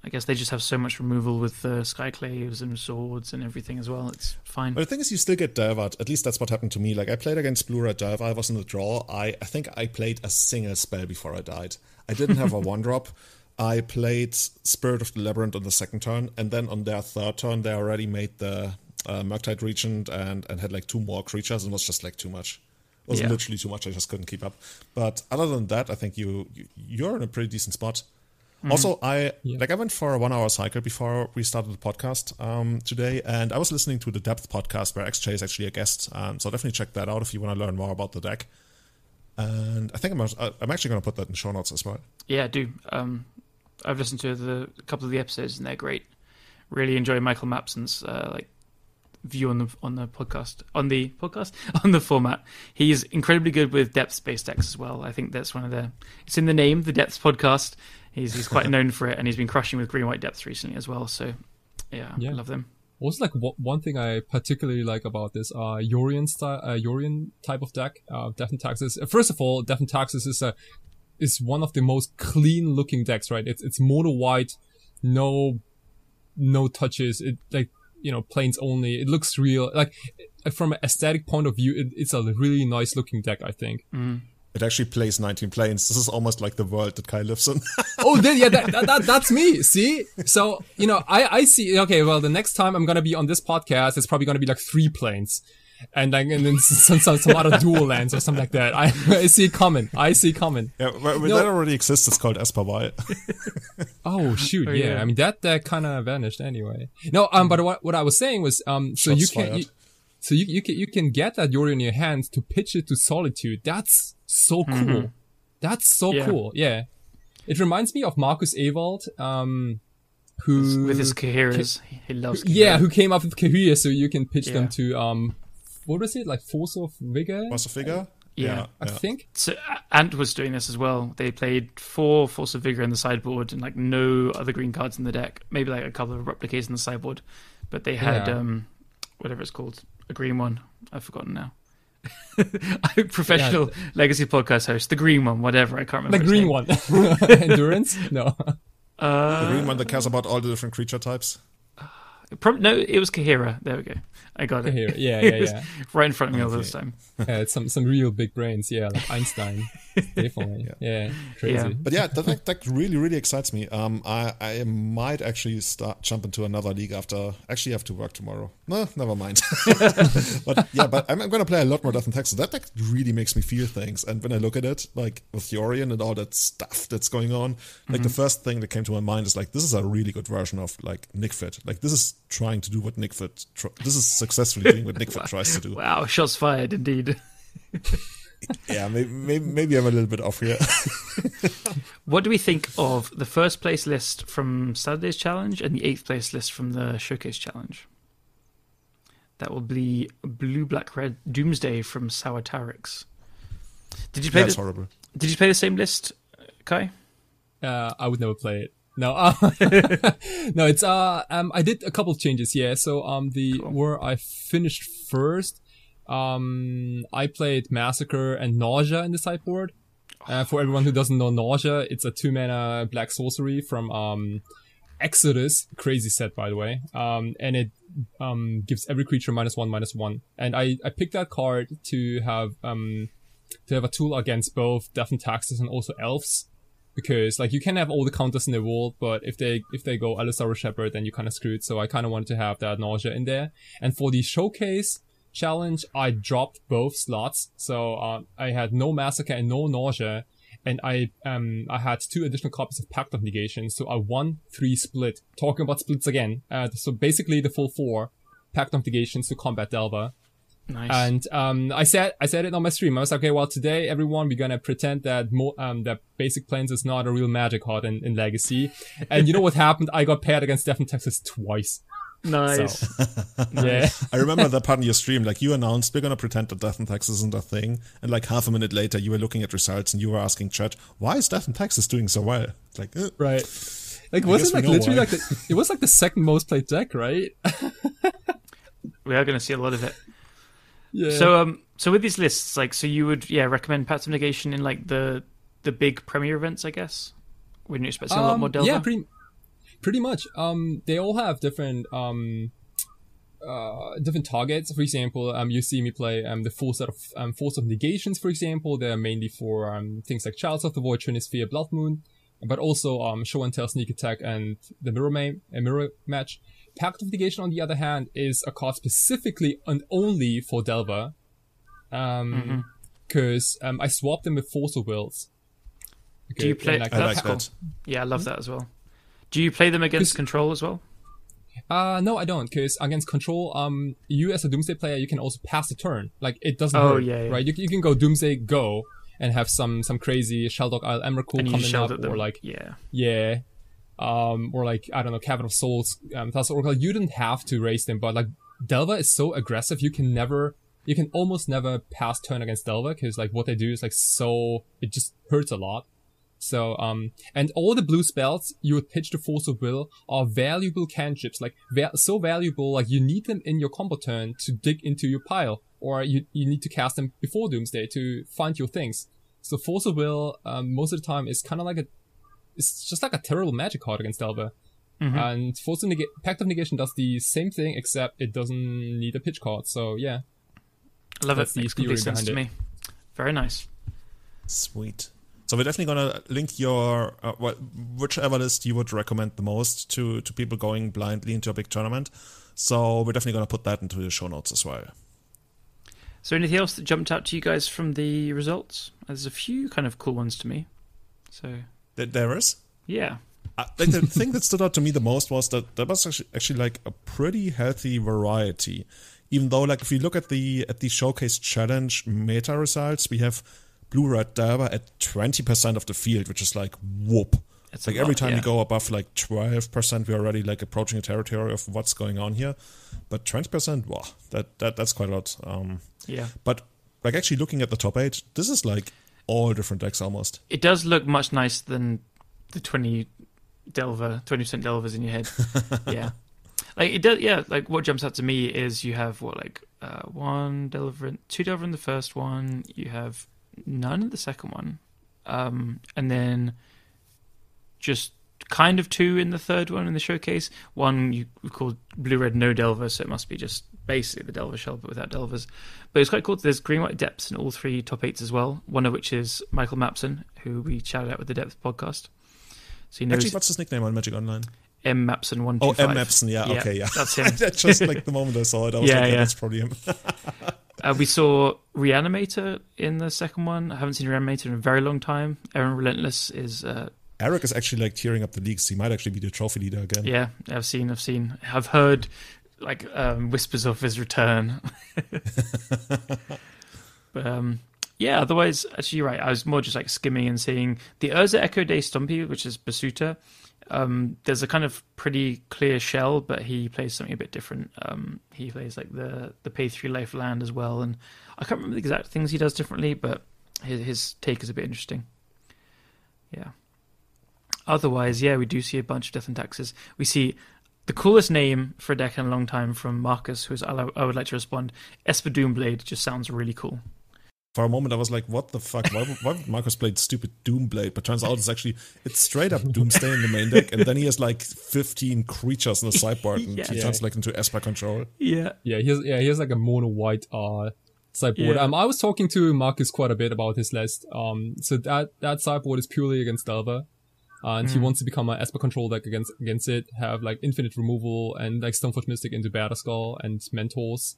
I guess they just have so much removal with Skyclaves and swords and everything as well. It's fine. But the thing is, you still get Delvered. At least that's what happened to me. Like, I played against Blue-Red Delver. I was in the draw. I think I played a single spell before I died. I didn't have a 1-drop. I played Spirit of the Labyrinth on the second turn, and then on their third turn, they already made the Murktide Regent and had like 2 more creatures, and it was just like too much. It was literally too much. I just couldn't keep up. But other than that, I think you're in a pretty decent spot. Mm-hmm. Also, I went for a 1-hour cycle before we started the podcast today, and I was listening to the Depth podcast where XJ is actually a guest. So definitely check that out if you want to learn more about the deck. And I think I'm actually going to put that in show notes as well. Yeah, do. I've listened to a couple of the episodes and they're great. Really enjoy Michael Mapson's view on the format. He's incredibly good with depth-based decks as well. I think that's it's in the name, the Depths podcast. He's quite known for it, and he's been crushing with green-white depths recently as well. So yeah, I love them. Also, like one thing I particularly like about this Yorion type of deck, Death in Texas. First of all, Death in Texas is one of the most clean looking decks, right? It's mono white, no touches. It planes only. It looks real. Like from an aesthetic point of view, it's a really nice looking deck, I think. Mm. It actually plays 19 planes. This is almost like the world that Kai lives in. Oh, that's me. See? So, I see. Okay, well, the next time I'm going to be on this podcast, it's probably going to be like 3 planes. And then some other dual lands or something like that. I see it coming. Yeah, that already exists. It's called Esper. Oh, shoot. Yeah. I mean, that kind of vanished anyway. No, but what I was saying was, so you can get that Yorion in your hand to pitch it to Solitude. That's so cool. Mm-hmm. That's so cool. Yeah. It reminds me of Marcus Ewald, who... with his Kahiras. He loves Kahira. Yeah, who came up with Kahira, so you can pitch them to, what was it? Like Force of Vigor? Force of Vigor? Yeah. I think. So Ant was doing this as well. They played 4 Force of Vigor in the sideboard and like no other green cards in the deck. Maybe like a couple of replicas in the sideboard. But they had, whatever it's called, a green one. I've forgotten now. Professional Legacy podcast host, the green one, whatever, I can't remember. The green one. Endurance? No. The green one that cares about all the different creature types. No, it was Kahira. There we go. I got it. Kahira. Yeah, It was yeah. right in front of me all this time. It's some real big brains. Yeah, like Einstein. Definitely. Yeah, crazy. Yeah. But yeah, that really, really excites me. I might actually jump into another league after. Actually, I have to work tomorrow. No, never mind. but I'm going to play a lot more Death and Taxes. That deck really makes me feel things. And when I look at it, like with Theorian and all that stuff that's going on, like the first thing that came to my mind is like, this is a really good version of like Nick Fit. Like this is trying to do what Nick Fit. This is successfully doing what Nick Fit tries to do. Wow, shots fired indeed. Yeah, maybe I'm a little bit off here. What do we think of the first place list from Saturday's challenge and the 8th place list from the Showcase challenge? That will be Blue, Black, Red Doomsday from Sawatarix. Did you play? That's horrible. Did you play the same list, Kai? I would never play it. No, no, it's I did a couple of changes. Yeah, so where I finished first, I played Massacre and Nausea in the sideboard. For everyone who doesn't know Nausea, it's a 2-mana black sorcery from Exodus, crazy set by the way. And it gives every creature -1/-1. And I picked that card to have a tool against both Death and Taxes and also elves. Because like you can have all the counters in the world, but if they go Alisara Shepherd, then you're kind of screwed. So I kind of wanted to have that Nausea in there. And for the Showcase challenge, I dropped both slots. So I had no Massacre and no Nausea, and I had 2 additional copies of Pact of Negation. So a 1-3 split. Talking about splits again. So basically the full 4 Pact of Negations to combat Delva. Nice. And I said it on my stream. I was like, okay, well today everyone we're gonna pretend that that Basic Plains is not a real magic card in Legacy. And you know what happened? I got paired against Death and Taxes twice. Nice. So, yeah. I remember that part in your stream, like you announced, we're going to pretend that Death and Taxes isn't a thing. And like half a minute later, you were looking at results and you were asking chat, why is Death and Taxes doing so well? It's like, right. Like, wasn't like literally like it was like the second most played deck, right? We are going to see a lot of it. Yeah. So with these lists, like, so you would, recommend Pact of Negation in like the big premiere events, I guess? When you're expecting a lot more Delva? Yeah, pretty much. They all have different different targets. For example, you see me play the full set of Force of Negations, for example. They're mainly for things like Childs of the Void, Trinisphere, Blood Moon, but also Show and Tell, Sneak Attack, and the Mirror Match. Pact of Negation, on the other hand, is a card specifically and only for Delva. Because I swapped them with Force of Wills. Okay, do you play? I like that. Yeah, I love that as well. Do you play them against Control as well? No, I don't, because against Control, you as a Doomsday player, you can also pass the turn. Like, it doesn't hurt, right? You can go Doomsday, go, and have some crazy Sheldog Isle Emrakul coming up, or like, or like, I don't know, Cavern of Souls, Thassa Oracle. You didn't have to raise them, but like, Delva is so aggressive, you can almost never pass turn against Delva, because like, what they do is like it just hurts a lot. So, and all the blue spells you would pitch to Force of Will are valuable cantrips, like, so valuable, like, you need them in your combo turn to dig into your pile, or you need to cast them before Doomsday to find your things. So Force of Will, most of the time is kind of like it's just like a terrible magic card against Delva. And Pact of Negation does the same thing, except it doesn't need a pitch card, so yeah. I love it. Makes complete sense to me. Very nice. Sweet. So we're definitely going to link your, whichever list you would recommend the most to people going blindly into a big tournament. So we're definitely going to put that into the show notes as well. Is there anything else that jumped out to you guys from the results? There's a few kind of cool ones to me. So there is? Yeah. Like the thing that stood out to me the most was that there was actually like a pretty healthy variety. Even though, like, if you look at the Showcase Challenge meta results, we have Blue-Red Delva at 20% of the field, which is like, whoop. It's like every time you go above like 12%, we're already like approaching a territory of what's going on here. But 20%, wow, that's quite a lot. But like actually looking at the top 8, this is like all different decks almost. It does look much nicer than the 20% Delvas in your head. Yeah. Like it does, yeah. Like what jumps out to me is you have one Delver, 2 Delver in the first one. You have none in the second one, and then just kind of two in the third one in the showcase. One you called Blue Red No Delver, so it must be just basically the Delver shell but without Delvers. But it's quite cool. There's green white depths in all three top 8s as well. One of which is Michael Mapson, who we shouted out with the Depth podcast. So he knows. Actually, what's his nickname on Magic Online? M Mapson 125. Oh, M Mapson, yeah, okay, yeah. That's him. That's just like the moment I saw it, I was that's probably him. We saw Reanimator in the second one. I haven't seen Reanimator in a very long time. Aaron Relentless is... Eric is actually like tearing up the leagues. He might actually be the trophy leader again. Yeah, I've seen. I've heard like whispers of his return. But yeah, otherwise, actually, you're right. I was more just like skimming and seeing the Urza Echo Day Stumpy, which is Basuta. There's a kind of pretty clear shell, but he plays something a bit different. He plays like the pay 3 life land as well, and I can't remember the exact things he does differently, but his take is a bit interesting. Yeah. Otherwise, yeah, we do see a bunch of Death and Taxes. We see the coolest name for a deck in a long time from Marcus, who's I would like to respond. Esper Doomblade just sounds really cool. For a moment, I was like, what the fuck? Why would Marcus play stupid Doomblade? But turns out it's straight up Doomsday in the main deck, and then he has like 15 creatures in the sideboard, and he turns like into Esper control. Yeah. He has like a mono white sideboard. Yeah. I was talking to Marcus quite a bit about his list. So that sideboard is purely against Delver. And he wants to become an Esper control deck against it, have like infinite removal and like Stoneforge Mystic into Batterskull and Mentors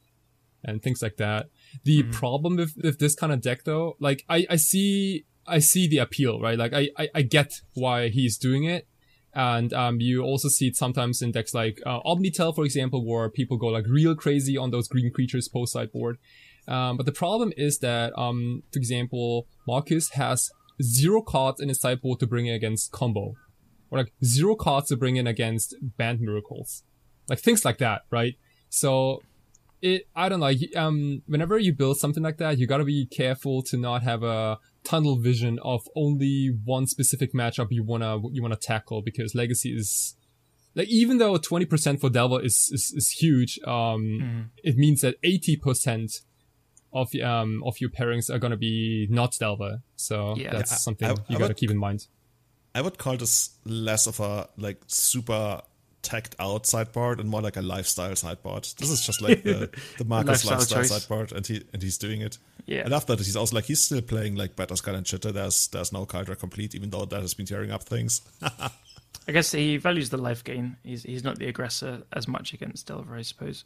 and things like that. The problem with this kind of deck though, like I see the appeal, right? Like I get why he's doing it. And you also see it sometimes in decks like Omnitel, for example, where people go like real crazy on those green creatures post sideboard. But the problem is that, for example, Marcus has 0 cards in his sideboard to bring in against combo, or like 0 cards to bring in against band miracles, like things like that, right? So I don't know. Whenever you build something like that, you gotta be careful to not have a tunnel vision of only one specific matchup you wanna tackle, because Legacy is like, even though 20% for Delver is huge, it means that 80% of your pairings are gonna be not Delver, so that's something you gotta keep in mind. I would call this less of a like super teched out sideboard and more like a lifestyle sideboard. This is just like the Marcus lifestyle sideboard, and he's doing it. Yeah, I love that he's also like he's still playing like Batterskull and Chitter. There's no Kaldra complete, even though that has been tearing up things. I guess he values the life gain. He's not the aggressor as much against Delver, I suppose.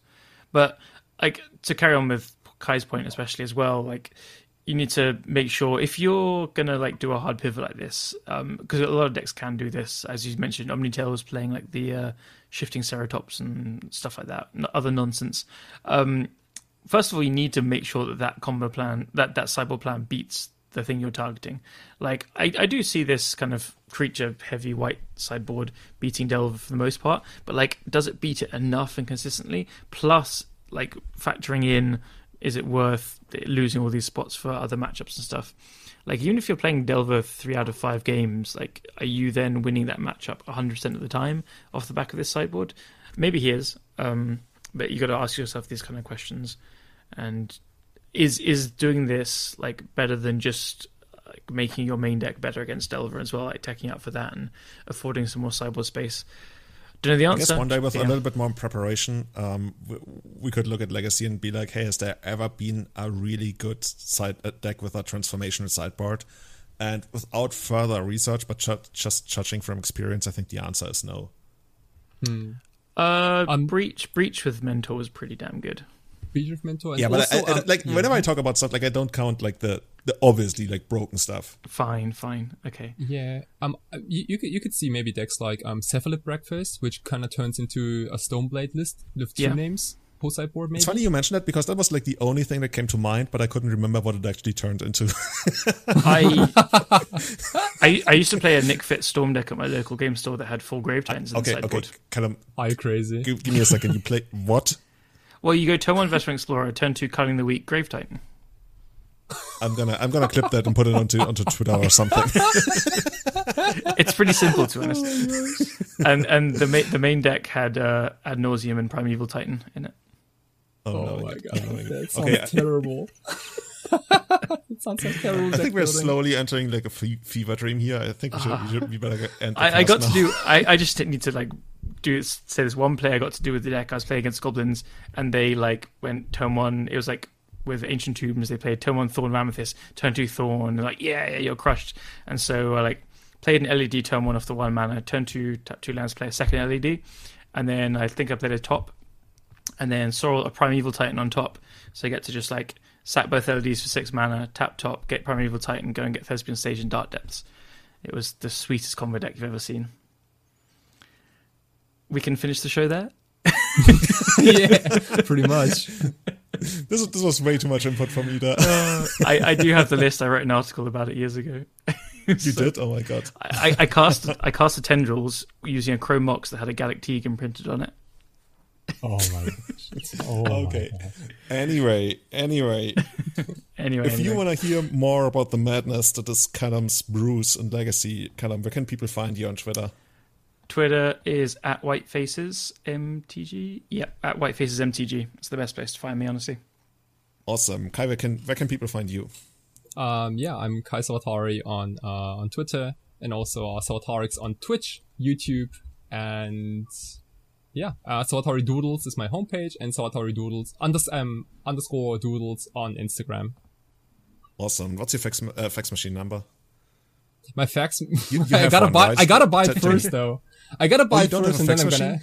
But like, to carry on with Kai's point especially as well, like, you need to make sure if you're gonna like do a hard pivot like this, because a lot of decks can do this, as you mentioned. Omnitel was playing like the shifting Ceratops and stuff like that, other nonsense. First of all, you need to make sure that combo plan, that sideboard plan, beats the thing you're targeting. Like, I do see this kind of creature heavy white sideboard beating Delver for the most part, but like, does it beat it enough and consistently? Plus, like, factoring in, is it worth losing all these spots for other matchups and stuff? Like, even if you're playing Delver 3 out of 5 games, like, are you then winning that matchup 100% of the time off the back of this sideboard? Maybe he is, but you got to ask yourself these kind of questions. And is doing this like better than just like making your main deck better against Delver as well, like taking out for that and affording some more sideboard space? Don't know the answer. I guess one day with a little bit more preparation, we could look at Legacy and be like, hey, has there ever been a really good deck with a transformational sideboard? And without further research, but just judging from experience, I think the answer is no. Breach with Mentor was pretty damn good. Breach with Mentor, and yeah, but also, whenever I talk about stuff, like, I don't count like the obviously like broken stuff. Fine, okay. Yeah, you could see maybe decks like Cephalid Breakfast, which kind of turns into a Stoneblade list with 2 names post sideboard. Maybe it's funny you mentioned that, because that was like the only thing that came to mind, but I couldn't remember what it actually turned into. I used to play a Nick Fit Storm deck at my local game store that had 4 Grave Titans in the sideboard. Okay, Callum, are you crazy? Give me a second. You play what? Well, you go turn 1 Veteran Explorer, turn 2 Culling the Weak Grave Titan. I'm gonna clip that and put it onto Twitter or something. It's pretty simple, to be honest. And the main deck had Ad Nauseam and Primeval Titan in it. Oh no, my god, that sounds terrible. Sounds like Carol. I think we're slowly entering like a fever dream here. I think we better end. I got to do. I just need to like say this one play I got to do with the deck. I was playing against Goblins, and they like went turn 1. It was like with Ancient Tombs. They played turn 1 Thorn Mammothus, turn 2 Thorn. They're like, yeah, you're crushed. And so I like played an LED turn 1 off the 1 mana. Turn 2, tap 2 lands, play a second LED, and then I think I played a top, and then saw a Primeval Titan on top. So I get to just like sack both LEDs for 6 mana, tap top, get Primeval Titan, go and get Thespian Stage and Dark Depths. It was the sweetest combo deck you've ever seen. We can finish the show there? Yeah, pretty much. This was way too much input from you there. I do have the list. I wrote an article about it years ago. You did? Oh my god. I cast the Tendrils using a Chrome Mox that had a Gallic Teague imprinted on it. Oh my gosh. Okay. Anyway. If you want to hear more about the madness that is Callum's brews and Legacy, Callum, where can people find you on Twitter? Twitter is at WhiteFacesMTG. Yeah, at WhiteFacesMTG. It's the best place to find me, honestly. Awesome. Kai, where can people find you? Yeah, I'm Kai Sawatari on Twitter, and also Sawatarix on Twitch, YouTube, and yeah, Sawatari Doodles is my homepage, and Sawatari Doodles underscore Doodles on Instagram. Awesome. What's your fax machine number? My fax. You I gotta one, buy. right? I gotta buy it first, though. I gotta buy it first, and then I'm gonna.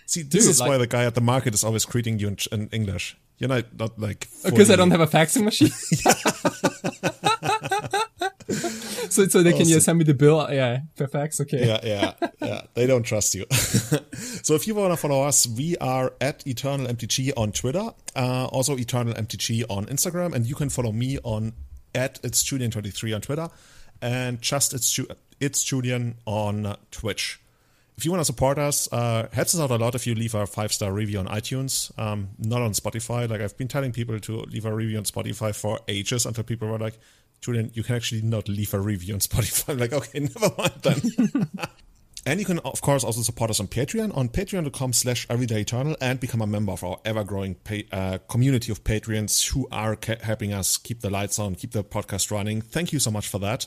See, this is why the guy at the market is always greeting you in English. You're not like because I don't have a faxing machine. so they can just send me the bill. Yeah, per fax. Okay. Yeah. They don't trust you. So if you want to follow us, we are at EternalMTG on Twitter. Also EternalMTG on Instagram, and you can follow me on at itsjulian23 on Twitter, and just it's Julian on Twitch. If you want to support us, helps us out a lot if you leave a 5-star review on iTunes, not on Spotify. Like I've been telling people to leave a review on Spotify for ages until people were like, Julian, you can actually not leave a review on Spotify. I'm like, okay, never mind then. And you can, of course, also support us on Patreon, on patreon.com/everydayeternal, and become a member of our ever-growing community of Patreons who are helping us keep the lights on, keep the podcast running. Thank you so much for that.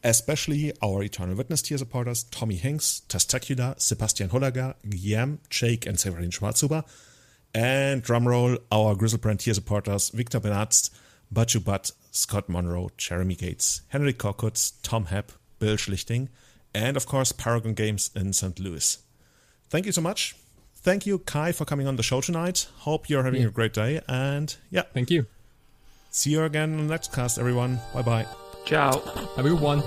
Especially our Eternal Witness tier supporters, Tommy Hinks, Testacular, Sebastian Hollager, Guillaume, Jake, and Severin Schwarzhuber. And drumroll, our Grizzlebrand tier supporters, Victor Benatz, Bachu Butt, Scott Monroe, Jeremy Gates, Henrik Korkutz, Tom Hepp, Bill Schlichting, and of course Paragon Games in St. Louis. Thank you so much. Thank you, Kai, for coming on the show tonight. Hope you're having a great day, and yeah. Thank you. See you again on the next cast, everyone. Bye-bye. Ciao. Have a good one.